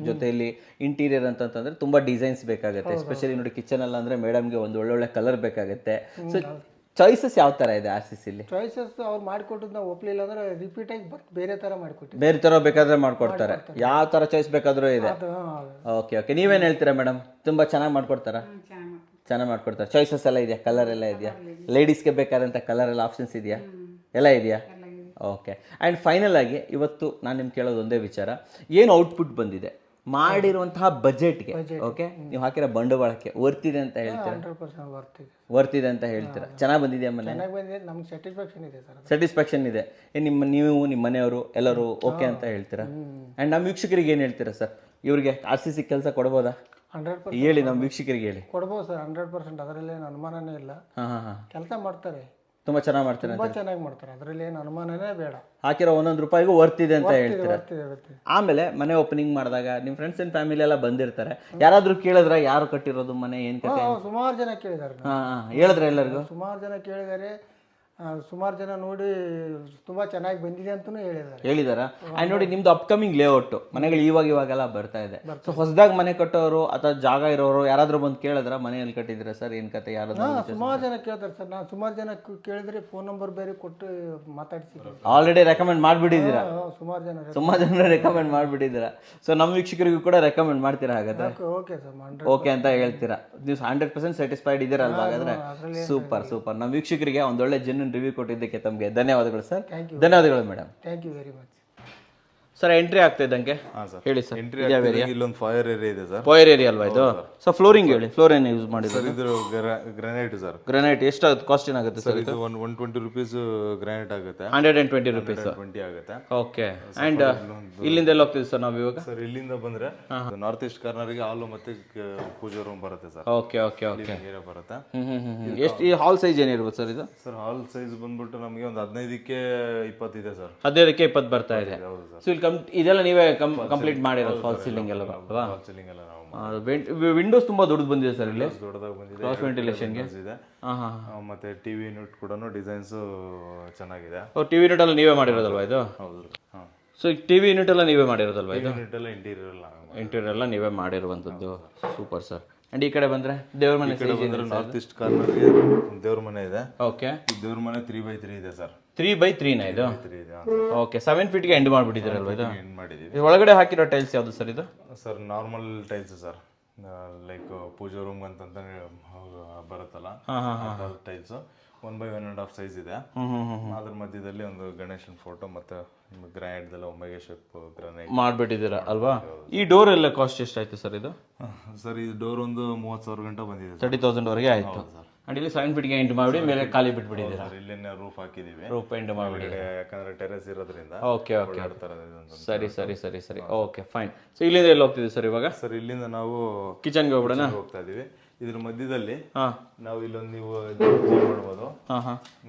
ಜೊತೆಯಲ್ಲಿ ಇಂಟೀರಿಯರ್ ಅಂತಂದ್ರೆ ತುಂಬಾ ಡಿಸೈನ್ಸ್ ಬೇಕಾಗುತ್ತೆ. ಎಸ್ಪೆಷಲಿ ನೋಡಿ ಕಿಚನ್ ಅಲ್ಲ ಅಂದ್ರೆ ಮೇಡಮ್ಗೆ ಒಂದು ಒಳ್ಳೊಳ್ಳೆ ಕಲರ್ ಬೇಕಾಗುತ್ತೆ. ಸೊ ಚಾಯ್ಸಸ್ ಯಾವ ತರ ಇದೆ RCCಲಿ? ಚಾಯ್ಸಸ್ ಅವ್ರು ಮಾಡಿಕೊಟ್ಟದ್ದು ನಾವು ಒಪ್ಪಲಿಲ್ಲ ಅಂದ್ರೆ ರಿಪೀಟ್ ಆಗಿ ಬೇರೆ ಥರ ಮಾಡಿಕೊಟ್ಟಿದ್ವಿ. ಬೇರೆ ತರ ಬೇಕಾದ್ರೆ ಮಾಡ್ಕೊಡ್ತಾರೆ. ಯಾವ ತರ ಚಾಯ್ಸ್ ಬೇಕಾದ್ರೂ ಇದೆ. ಅದು ಓಕೆ. ನೀವೇನ್ ಹೇಳ್ತೀರಾ ಮೇಡಮ್? ತುಂಬಾ ಚೆನ್ನಾಗಿ ಮಾಡ್ಕೊಡ್ತಾರಾ? ಚೆನ್ನಾಗಿ ಮಾಡ್ಕೊಡ್ತಾರೆ. ಚಾಯ್ಸಸ್ ಎಲ್ಲ ಇದೆಯಾ? ಕಲರ್ ಎಲ್ಲ ಇದೆಯಾ? ಲೇಡೀಸ್ಗೆ ಬೇಕಾದಂಥ ಕಲರ್ ಎಲ್ಲ ಆಪ್ಷನ್ಸ್ ಇದೆಯಾ? ಎಲ್ಲ ಇದೆಯಾ? ಓಕೆ. ಆ್ಯಂಡ್ ಫೈನಲ್ ಆಗಿ ಇವತ್ತು ನಾನು ನಿಮ್ಗೆ ಕೇಳೋದು ಒಂದೇ ವಿಚಾರ, ಏನು ಔಟ್ಪುಟ್ ಬಂದಿದೆ ಮಾಡಿರುವಂತಹ ಬಜೆಟ್ಗೆ? ಓಕೆ, ನೀವು ಹಾಕಿರೋ ಬಂಡವಾಳಕ್ಕೆ ವರ್ತಿದೆ ಅಂತ ಹೇಳ್ತೀರಾ? 100% ವರ್ತಿದೆ. ವರ್ತಿದೆ ಅಂತ ಹೇಳ್ತೀರಾ? ಚೆನ್ನಾಗಿ ಬಂದಿದೆಯಾ ಮನೆ? ಚೆನ್ನಾಗಿ ಬಂದಿದೆ, ನಮ್ಗೆ ಸ್ಯಾಟಿಸ್ಫ್ಯಾಕ್ಷನ್ ಇದೆ ಸರ್. ಸ್ಯಾಟಿಸ್ಫ್ಯಾಕ್ಷನ್ ಇದೆ. ನೀವು ನಿಮ್ಮ ಮನೆಯವರು ಎಲ್ಲರೂ ಓಕೆ ಅಂತ ಹೇಳ್ತೀರಾ? ಆ್ಯಂಡ್ ನಮ್ಮ ವೀಕ್ಷಕರಿಗೆ ಏನು ಹೇಳ್ತೀರಾ ಸರ್? ಇವ್ರಿಗೆ RCC ಕೆಲಸ ಕೊಡ್ಬೋದಾ? 100% ಹೇಳಿ, ನಮ್ಮ ವೀಕ್ಷಕರಿಗೆ ಹೇಳಿ. ಕೊಡ್ಬೋದು ಸರ್, 100%. ಅದರಲ್ಲಿ ಏನು ಅನುಮಾನನೇ ಇಲ್ಲ. ಹಾಂ. ಕೆಲಸ ಮಾಡ್ತಾರೆ, ತುಂಬ ಚೆನ್ನಾಗಿ ಮಾಡ್ತಾರೆ, ತುಂಬ ಚೆನ್ನಾಗಿ ಮಾಡ್ತಾರೆ. ಅದರಲ್ಲಿ ಏನು ಅನುಮಾನನೇ ಬೇಡ. ಹಾಕಿರೋ ಒಂದೊಂದು ರೂಪಾಯಿಗೂ ವರ್ತಿದೆ ಅಂತ ಹೇಳ್ತೀರಾ? ಬರ್ತಿದೆ. ಆಮೇಲೆ ಮನೆ ಓಪನಿಂಗ್ ಮಾಡಿದಾಗ ನಿಮ್ಮ ಫ್ರೆಂಡ್ಸ್ ಅಂಡ್ ಫ್ಯಾಮಿಲಿ ಎಲ್ಲ ಬಂದಿರ್ತಾರೆ, ಯಾರಾದ್ರೂ ಕೇಳಿದ್ರೆ ಯಾರು ಕಟ್ಟಿರೋದು ಮನೆ ಏನು ಕತೆ? ಸುಮಾರು ಜನ ಕೇಳಿದ್ದಾರೆ. ಹೇಳಿದ್ರೆ ಎಲ್ಲರಿಗೂ? ಸುಮಾರು ಜನ ಕೇಳಿದ್ದಾರೆ. ಸುಮಾರು ಜನ ನೋಡಿ ತುಂಬಾ ಚೆನ್ನಾಗಿ ಬಂದಿದೆ ಅಂತಲೂ ಹೇಳಿದಾರ. ಆ್ಯಂಡ್ ನೋಡಿ, ನಿಮ್ದು ಅಪ್ಕಮಿಂಗ್ ಲೇಔಟ್ ಮನೆಗಳು ಇವಾಗೆಲ್ಲ ಬರ್ತಾ ಇದೆ. ಸೊ ಹೊಸದಾಗಿ ಮನೆ ಕಟ್ಟೋರು ಅಥವಾ ಜಾಗ ಇರೋರು ಯಾರಾದ್ರೂ ಬಂದು ಕೇಳಿದ್ರ ಮನೆಯಲ್ಲಿ ಕಟ್ಟಿದ್ರೆ ಸರ್ ಏನ್ ಕತೆ? ಯಾರಾದ್ರೂ ಸುಮಾರು ಜನ ಕೇಳ್ತಾರೆ ಸರ್. ನಾನು ಸುಮಾರು ಜನ ಕೇಳಿದ್ರೆ ಫೋನ್ ನಂಬರ್ ಬೇರೆ ಕೊಟ್ಟು ಮಾತಾಡಿಸಿ ಆಲ್ರೆಡಿ ರೆಕಮೆಂಡ್ ಮಾಡಿಬಿಟ್ಟಿದ್ದೀರಾ? ಸುಮಾರು ಜನ ರೆಕಮೆಂಡ್ ಮಾಡಿಬಿಟ್ಟಿದ್ದೀರಾ. ಸೊ ನಮ್ಮ ವೀಕ್ಷಕರಿಗೂ ಕೂಡ ರೆಕಮೆಂಡ್ ಮಾಡ್ತೀರಾ ಹಾಗಾದ್ರೆ? ಓಕೆ ಸರ್, ಓಕೆ ಅಂತ ಹೇಳ್ತೀರಾ? ನೀವು 100% ಸ್ಯಾಟಿಸ್ಫೈಡ್ ಇದ್ದೀರಲ್ವಾ ಹಾಗಾದ್ರೆ? ಸೂಪರ್. ನನ್ನ ವೀಕ್ಷಕರಿಗೆ ಒಂದೊಳ್ಳೆ ಜೆನ್ಯೂನ್ ರಿವ್ಯೂ ಕೊಟ್ಟಿದ್ದಕ್ಕೆ ತಮಗೆ ಧನ್ಯವಾದಗಳು ಸರ್. ಧನ್ಯವಾದಗಳು madam. Thank you very much sir. Entry ಆಗ್ತಾ ಇದ್ದಂಗೆ ಹೇಳಿ ಸರ್. ಇಲ್ಲೊಂದು ಫೈರ್ ಏರಿಯಾ ಇದೆ ಸರ್. ಫೈರ್ ಏರಿಯಾ ಅಲ್ವಾ ಇದು? ಸೊ ಫ್ಲೋರಿಂಗ್ ಹೇಳಿ, ಫ್ಲೋರ್ ಏನು ಯೂಸ್ ಮಾಡಿದ್ರು? ಇದು ಗ್ರಾನೈಟ್ ಸರ್. ಗ್ರಾನೈಟ್ ಎಷ್ಟಾಗುತ್ತೆ? ಕಾಸ್ಟ್ ಏನಾಗುತ್ತೆ ಸರ್ ಇದು? 120 rupees ಗ್ರಾನೈಟ್ ಆಗುತ್ತೆ. 120 rupees 20 ಆಗುತ್ತೆ. ಓಕೆ. ಅಂಡ್ ಇಲ್ಲಿಂದ ಎಲ್ಲ ಹೋಗ್ತೀವಿ ಸರ್ ನಾವು ಇವಾಗ? ಸರ್ ಇಲ್ಲಿಂದ ಬಂದ್ರೆ ನಾರ್ತ್ ಈಸ್ಟ್ ಕಾರ್ನರ್ಗೆ ಹಾಲು ಮತ್ತೆ ಪೂಜಾ ರೂಮ್ ಬರುತ್ತೆ ಸರ್. ಓಕೆ ಬರುತ್ತೆ. ಎಷ್ಟು ಈ ಹಾಲ್ ಸೈಜ್ ಏನಿರ್ಬೋದು ಸರ್ ಇದು? ಸರ್ ಹಾಲ್ ಸೈಜ್ ಬಂದ್ಬಿಟ್ಟು ನಮಗೆ ಒಂದು 15ಕ್ಕೆ 20 ಇದೆ ಸರ್. 15ಕ್ಕೆ 20 ಬರ್ತಾ ಇದೆ. ಹೌದು ಸರ್. ಸೊ ಇಲ್ಲಿ ಇದೆಲ್ಲ ನೀವೇ ಕಂಪ್ಲೀಟ್ ಮಾಡಿರೋದು? ಫಾಲ್ ಸೀಲಿಂಗ್ ಎಲ್ಲ ಅಲ್ವಾ? ವಿಂಡೋಸ್ ತುಂಬಾ ದೊಡ್ಡದು ಬಂದಿದೆ ಸರ್ ಇಲ್ಲಿ. ದೊಡ್ಡದಾಗಿ ಬಂದಿದೆ. ಕ್ರಾಸ್ ವೆಂಟಿಲೇಷನ್ಗೆ ಇದೆ. ಮತ್ತೆ ಟಿವಿ ಯೂನಿಟ್ ಕೂಡ ಡಿಸೈನ್ಸ್ ಚೆನ್ನಾಗಿದೆ. ಟಿವಿ ಯೂನಿಟ್ ಎಲ್ಲ ನೀವೇ ಮಾಡಿರೋದಲ್ವಾ ಇದು? ಹೌದು. ಸೊ ಟಿವಿ ಯೂನಿಟ್ ಎಲ್ಲ ನೀವೇ ಮಾಡಿರೋದಲ್ವಾ ಇದು? ಇಂಟೀರಿಯರ್ ಎಲ್ಲ ನೀವೇ ಮಾಡಿರುವಂಥದ್ದು. Super sir. ಅಂಡ್ ಈ ಕಡೆ ಬಂದ್ರೆ ದೇವ್ರ ಮನೆ? ನಾರ್ತ್ ಈಸ್ಟ್ ಕಾರ್ನರ್ಗೆ ದೇವ್ರ ಮನೆ ಇದೆ. ಓಕೆ. ದೇವ್ರ ಮನೆ 3x3 ಇದೆ ಸರ್. 3x3 ನ ಇದು? ಓಕೆ. 7 feetಗೆ ಎಂಡ್ ಮಾಡ್ಬಿಟ್ಟಿದ್ದೀರಲ್ವಾ ಇದು? ಎಂಡ್ ಮಾಡಿದೀವಿ. ಒಳಗಡೆ ಹಾಕಿರೋ ಟೈಲ್ಸ್ ಯಾವುದು ಸರ್ ಇದು? Sir normal tiles sir, like puja room ಅಂತ ಬರುತ್ತಲ್ಲ ಟೈಲ್ಸ್. 1x1.5 ಸೈಜ್ ಇದೆ. ಅದ್ರ ಮಧ್ಯದಲ್ಲಿ ಒಂದು ಗಣೇಶನ್ ಫೋಟೋ ಮತ್ತೆ ಗ್ರಾನೈಟ್ ಒಮ್ಮೆಗೆ ಶೇಪ್ ಗ್ರಾನೈಟ್ ಮಾಡ್ಬಿಟ್ಟಿದ್ದೀರಾ ಅಲ್ವಾ? ಈ ಡೋರ್ ಎಲ್ಲ ಕಾಸ್ಟ್ ಎಷ್ಟಾಯ್ತು ಸರ್ ಇದು? ಸರ್ ಈ ಡೋರ್ ಒಂದು 30,000 ಗಂಟೆ ಬಂದಿದೆ. 30,000 ವರೆಗೆ ಆಯ್ತು. ಅಂಡ್ ಇಲ್ಲಿ 7 feetಗೆ ಎಂಡ್ ಮಾಡಿ ಮೇಲೆ ಖಾಲಿ ಬಿಟ್ಬಿಟ್ಟಿದ್ದೀರಾ? ಇಲ್ಲೇನೆ ರೂಫ್ ಹಾಕಿದೀವಿ. ರೂಫ್ ಎಂಡ್ ಮಾಡಿಬಿಟ್ಟಿದ್ದೀರಾ? ಯಾಕಂದ್ರೆ ಟೆರೆಸ್ ಇರೋದ್ರಿಂದ. ಓಕೆ. ಸರಿ. Okay fine. ಸೊ ಇಲ್ಲಿಂದ ಎಲ್ಲಿ ಹೋಗ್ತಿದ್ದೀವಿ ಸರ್ ಇವಾಗ? ಸರ್ ಇಲ್ಲಿಂದ ನಾವು ಕಿಚನ್ಗೆ ಹೋಗ್ತಾ ಇದೀವಿ. ಇದ್ರ ಮಧ್ಯದಲ್ಲಿ ನಾವು ಇಲ್ಲೊಂದು ನೀವು ಮಾಡ್ಬೋದು.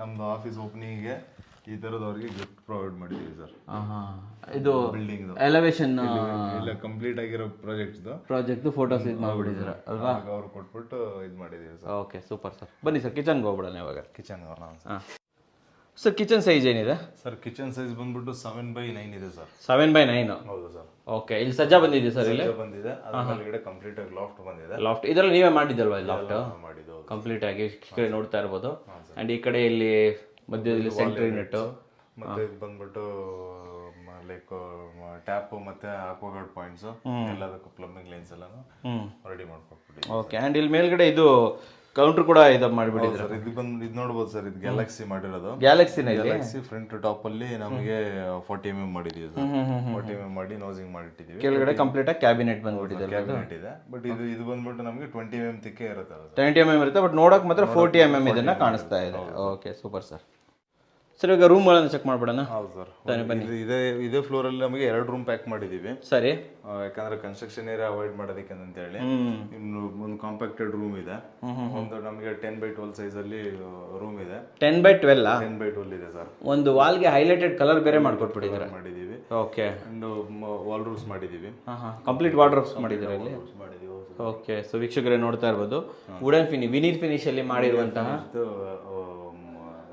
ನಮ್ದು ಆಫೀಸ್ ಓಪನಿಂಗ್ಗೆ ಈ ತರದವ್ರಿಗೆ ಗಿಫ್ಟ್ ಪ್ರೊವೈಡ್ ಮಾಡಿದೀವಿ ಸರ್. ಇದು ಬಿಲ್ಡಿಂಗ್ ಎಲಿವೇಶನ್ ಇಲ್ಲ ಕಂಪ್ಲೀಟ್ ಆಗಿರೋ ಪ್ರಾಜೆಕ್ಟ್ ಫೋಟೋಸ್ ಇದು ಮಾಡ್ಬಿಟ್ಟಿದ್ದೀರಾ ಅಲ್ವಾ? ಅವ್ರು ಕೊಟ್ಬಿಟ್ಟು ಇದು ಮಾಡಿದೀವಿ ಸರ್. Okay super sir. ಬನ್ನಿ ಸರ್ ಕಿಚನ್ಗೆ ಹೋಗ್ಬಿಡೋಣ ಇವಾಗ. ಕಿಚನ್ ಸರ್ ಕಿಚನ್ ಸೈಜ್ ಏನಿದೆ? ಸರ್ ಕಿಚನ್ ಸೈಜ್ ಬಂದ್ಬಿಟ್ಟು 7x9 ಇದೆ ಸರ್. 7x9? ಹೌದು ಸರ್. ಓಕೆ. ಇಲ್ಲಿ ಸಜ್ಜಾ ಬಂದಿದೆ ಸರ್? ಇಲ್ಲಿ ಬಂದಿದೆ. ಅದ್ರ ಮೇಲ್ಗಡೆ ಕಂಪ್ಲೀಟ್ ಆಗಿ ಲಾಫ್ಟ್ ಬಂದಿದೆ. ಲಾಫ್ಟ್ ಇದೆಲ್ಲ ನೀವೇ ಮಾಡಿದ್ದಲ್ವಾ? ಲಾಫ್ಟ್ ಮಾಡಿದ್ದು ಕಂಪ್ಲೀಟ್ ಆಗಿ ಈ ಕಡೆ ನೋಡ್ತಾ ಇರ್ಬೋದು. ಅಂಡ್ ಈ ಕಡೆ ಇಲ್ಲಿ ಮಧ್ಯದಲ್ಲಿ ಸೆಂಟರ್ ಯೂನಿಟ್ ಮತ್ತೆ ಇದು ಬಂದ್ಬಿಟ್ಟು ಲೈಕ್ ಟ್ಯಾಪ್ ಮತ್ತೆ ಆಕ್ವಾಗಾರ್ಡ್ ಪಾಯಿಂಟ್ಸ್ ಎಲ್ಲದಕ್ಕೂ ಪ್ಲಂಬಿಂಗ್ ಲೈನ್ಸ್ ಎಲ್ಲಾನು ರೆಡಿ ಮಾಡ್ಕೊಟ್ಬಿಟ್ಟು. ಓಕೆ. ಅಂಡ್ ಇಲ್ಲಿ ಮೇಲ್ಗಡೆ ಇದು ಕೌಂಟರ್ ಕೂಡ ಇದು ಮಾಡಿಬಿಟ್ಟಿದ್ರೆ ಸರ್ ಇದು ನೋಡ್ಬೋದು ಸರ್, ಇದು ಗ್ಯಾಲಕ್ಸಿ ಮಾಡಿರೋದು. ಗ್ಯಾಲಕ್ಸಿನ ಗ್ಯಾಲಕ್ಸಿ ಫ್ರಂಟ್ ಟಾಪ್ ಅಲ್ಲಿ ನಮಗೆ 40 mm ಮಾಡಿದೀವಿ ಸರ್. 40 mm ಮಾಡಿ ನೋಸಿಂಗ್ ಮಾಡಿಟ್ಟಿದೀವಿ. ಕೆಳಗಡೆ ಕಂಪ್ಲೀಟ್ ಆಗಿ ಕ್ಯಾಬಿನೆಟ್ ಬಂದ್ಬಿಟ್ಟಿದೆ. ಕ್ಯಾಬಿನೆಟ್ ಇದೆ, ಬಟ್ ಇದು ಬಂದ್ಬಿಟ್ಟು ನಮಗೆ 20 mm ತಿಕ್ಕೆ ಇರುತ್ತೆ. 20 mm ಇರುತ್ತೆ, ಬಟ್ ನೋಡಕ್ ಮಾತ್ರ 40 mm ಇದನ್ನ ಕಾಣಿಸ್ತಾ ಇದೆ. Okay super sir. ಸರ್ ಇವಾಗ ರೂಮ್ಗಳನ್ನು ಚೆಕ್ ಮಾಡ್ಬಿಡೋಣ. ಹೌದು ಸರ್, ಇದೇ ಫ್ಲೋರ್ ಅಲ್ಲಿ ನಮಗೆ 2 ರೂಮ್ ಪ್ಯಾಕ್ ಮಾಡಿದೀವಿ. ಸರಿ, ಯಾಕಂದ್ರೆ ಕನ್ಸ್ಟ್ರಕ್ಷನ್ ಏರಿಯಾ ಅವಾಯ್ಡ್ ಮಾಡೋದಕ್ಕೆ ಅಂತ ಹೇಳಿ. ಇನ್ನು ಒಂದು ಕಾಂಪ್ಯಾಕ್ಟೆಡ್ ರೂಮ್ ಇದೆ, ಒಂದು ನಮಗೆ 10x12 ಸೈಜ್ ಅಲ್ಲಿ ರೂಮ್ ಇದೆ. 10x12 10x12 ಇದೆ ಸರ್. ಒಂದು ವಾಲ್ಗೆ ಹೈಲೈಟೆಡ್ ಕಲರ್ ಬೇರೆ ಮಾಡ್ಕೊಟ್ಬಿಟ್ಟಿದ್ದಾರೆ. ಮಾಡಿದೀವಿ. ಓಕೆ, ಅಂಡ್ ವಾಲ್ ರೂಫ್ಸ್ ಮಾಡಿದೀವಿ. ಕಂಪ್ಲೀಟ್ ವಾರ್ಡ್ರೋಬ್ಸ್ ಮಾಡಿದ್ದಾರೆ ಇಲ್ಲಿ. ಓಕೆ, ಸೊ ವೀಕ್ಷಕರೇ ನೋಡ್ತಾ ಇರ್ಬೋದು, ವುಡನ್ ವಿನೀರ್ ಫಿನಿಶ್ ಅಲ್ಲಿ ಮಾಡಿರುವಂತಹ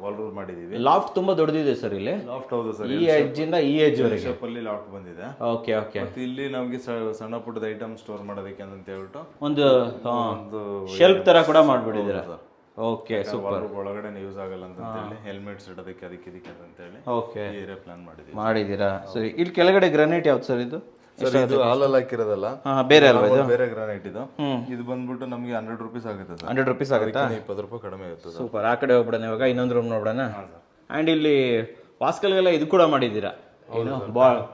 ವಾಲ್ ರೂಫ್ ಮಾಡಿದೀವಿ. ಲಾಫ್ಟ್ ತುಂಬಾ ದೊಡ್ಡದಿದೆ ಸರ್ ಇಲ್ಲಿ. ಲಾಫ್ಟ್ ಹೌದು ಸರ್, ಈ ಎಡ್ಜ್ ಇಂದ ಈ ಎಡ್ಜ್ ವರೆಗೆ ಶೇಪ್ ಅಲ್ಲಿ ಲಾಫ್ಟ್ ಬಂದಿದೆ. Okay okay. ಮತ್ತೆ ಇಲ್ಲಿ ನಮಗೆ ಸಣ್ಣ ಪುಟ್ಟದ ಐಟಮ್ ಸ್ಟೋರ್ ಮಾಡೋದಕ್ಕೆ ಅಂತ ಹೇಳ್ಬಿಟ್ಟು ಒಂದು ಶೆಲ್ಫ್ ತರ ಕೂಡ ಮಾಡ್ಬಿಟ್ಟಿದ್ದೀರಾ. Okay super. ಒಳಗಡೆ ಯೂಸ್ ಆಗಲ್ಲ ಅಂತ ಹೇಳಿ ಹೆಲ್ಮೆಟ್ಸ್ ಇಡೋದಕ್ಕೆ ಅದಕ್ಕೆ ಅಂತ ಹೇಳಿ ಓಕೆ ಏರಿಯಾ ಪ್ಲಾನ್ ಮಾಡಿದ್ದೀರಾ. ಸರಿ, ಇಲ್ಲಿ ಕೆಳಗಡೆ ಗ್ರಾನೈಟ್ ಯಾವ್ದು ಸರ್ ಇದು? ಸರ್ ಇದು ಹಾಲಲ್ಲಿ ಹಾಕಿರೋದಲ್ಲ, ಬೇರೆ ಅಲ್ವಾ ಇದು? ಬೇರೆ ಗ್ರಾನೈಟ್ ಇದು. ಇದು ಬಂದ್ಬಿಟ್ಟು ನಮಗೆ 100 ರೂಪೀಸ್ ಆಗುತ್ತೆ ಸರ್. 100 ರೂಪೀಸ್ ಆಗುತ್ತಾ? 20 ರೂಪಾಯಿ ಕಡಿಮೆ ಇರುತ್ತೆ. ಸೂಪರ್. ಆ ಕಡೆ ಹೋಗ್ಬಿಡೋಣ ಇವಾಗ, ಇನ್ನೊಂದು ರೂಮ್ ನೋಡೋಣ. ಅಂಡ್ ಇಲ್ಲಿ ವಾಸ್ಕಲ್ಗೆಲ್ಲ ಇದು ಕೂಡ ಮಾಡಿದ್ದೀರಾ, ಏನು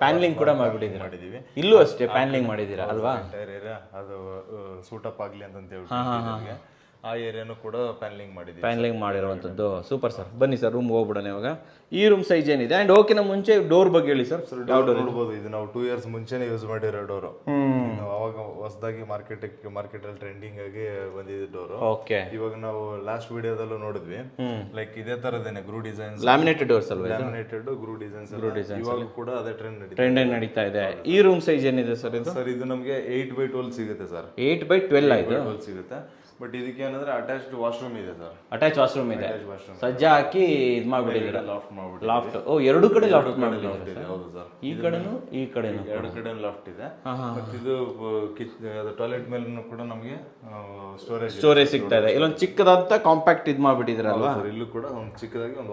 ಪ್ಯಾನ್ಲಿಂಗ್ ಕೂಡ ಮಾಡಿಬಿಟ್ಟಿದ್ದೀರಾ. ಇಲ್ಲೂ ಅಷ್ಟೇ ಪ್ಯಾನ್ಲಿಂಗ್ ಮಾಡಿದ್ದೀರಾ ಅಲ್ವಾ? ಅದು ಸೂಟಪ್ ಆಗ್ಲಿ ಅಂತ ಹೇಳಿ ಆ ಏರಿಯಾನು ಕೂಡ ಪ್ಯಾನ್ಲಿಂಗ್ ಮಾಡಿರುವಂಥದ್ದು. Super sir. ಬನ್ನಿ ಸರ್, ರೂಮ್ ಹೋಗ್ಬಿಡೋಣ ಇವಾಗ. ಈ ರೂಮ್ ಸೈಜ್ ಏನಿದೆ? ಅಂಡ್ ಓಕೆನ ಮುಂಚೆ ಡೋರ್ ಬಗ್ಗೆ ಹೇಳಿ ಸರ್. ನೋಡ್ಬೋದು, ಇದು ನಾವು 2 years ಮುಂಚೆನೆ ಯೂಸ್ ಮಾಡಿರೋ ಡೋರು. ಅವಾಗ ಹೊಸದಾಗಿ ಮಾರ್ಕೆಟ್ ಅಲ್ಲಿ ಟ್ರೆಂಡಿಂಗ್ ಆಗಿ ಬಂದಿದೆ ಡೋರು. ಓಕೆ, ಇವಾಗ ನಾವು ಲಾಸ್ಟ್ ವಿಡಿಯೋದಲ್ಲೂ ನೋಡಿದ್ವಿ, ಲೈಕ್ ಇದೇ ತರದೇನೆ ಗ್ರೂ ಡಿಸೈನ್ಸ್, ಲ್ಯಾಮಿನೇಟೆಡ್ ಡೋರ್ಸ್ ಅಲ್ವಾ? ಲ್ಯಾಮಿನೇಟೆಡ್ ಗ್ರೂ ಡಿಸೈನ್ಸ್ ಇವಾಗ ಕೂಡ ಅದೇ ಟ್ರೆಂಡ್ ನಡೀತಾ ಇದೆ. ಈ ರೂಮ್ ಸೈಜ್ ಏನಿದೆ ಸರ್ ಇದು? ಸರ್ ಇದು ನಮಗೆ 8x12 ಸಿಗುತ್ತೆ ಸರ್. 8x12 ಆಯ್ತು ಸಿಗುತ್ತೆ. ಬಟ್ ಇದಕ್ಕೆ ಏನಂದ್ರೆ ಅಟ್ಯಾಚ್ಡ್ ವಾಶ್ರೂಮ್ ಇದೆ ಸರ್. ಅಟ್ಯಾಚ್ ವಾಶ್ರೂಮ್ ಇದೆ, ಸಜ್ಜಾ ಹಾಕಿ ಇದು ಮಾಡ್ಬಿಟ್ಟಿದ್ದೀರಾ. ಲಾಫ್ಟ್. ಓ, ಎರಡು ಕಡೆ ಲಾಫ್ಟ್ ಮಾಡಿದ್ದೀರಾ? ಹೌದು ಸರ್. ಈ ಕಡೆನು ಈ ಕಡೆನು ಎರಡು ಕಡೆ ಲಾಫ್ಟ್ ಇದೆ. ಮತ್ತೆ ಇದು ಟಾಯ್ಲೆಟ್ ಮೇಲೂ ಕೂಡ ನಮಗೆ ಸ್ಟೋರೇಜ್ ಸಿಗ್ತಾ ಇದೆ. ಇಲ್ಲೊಂದು ಚಿಕ್ಕದಂತ ಕಾಂಪ್ಯಾಕ್ಟ್ ಇದು ಮಾಡ್ಬಿಟ್ಟಿದ್ದೀರಲ್ವಾ? ಇಲ್ಲೂ ಕೂಡ ಒಂದು ಚಿಕ್ಕದಾಗಿ ಒಂದು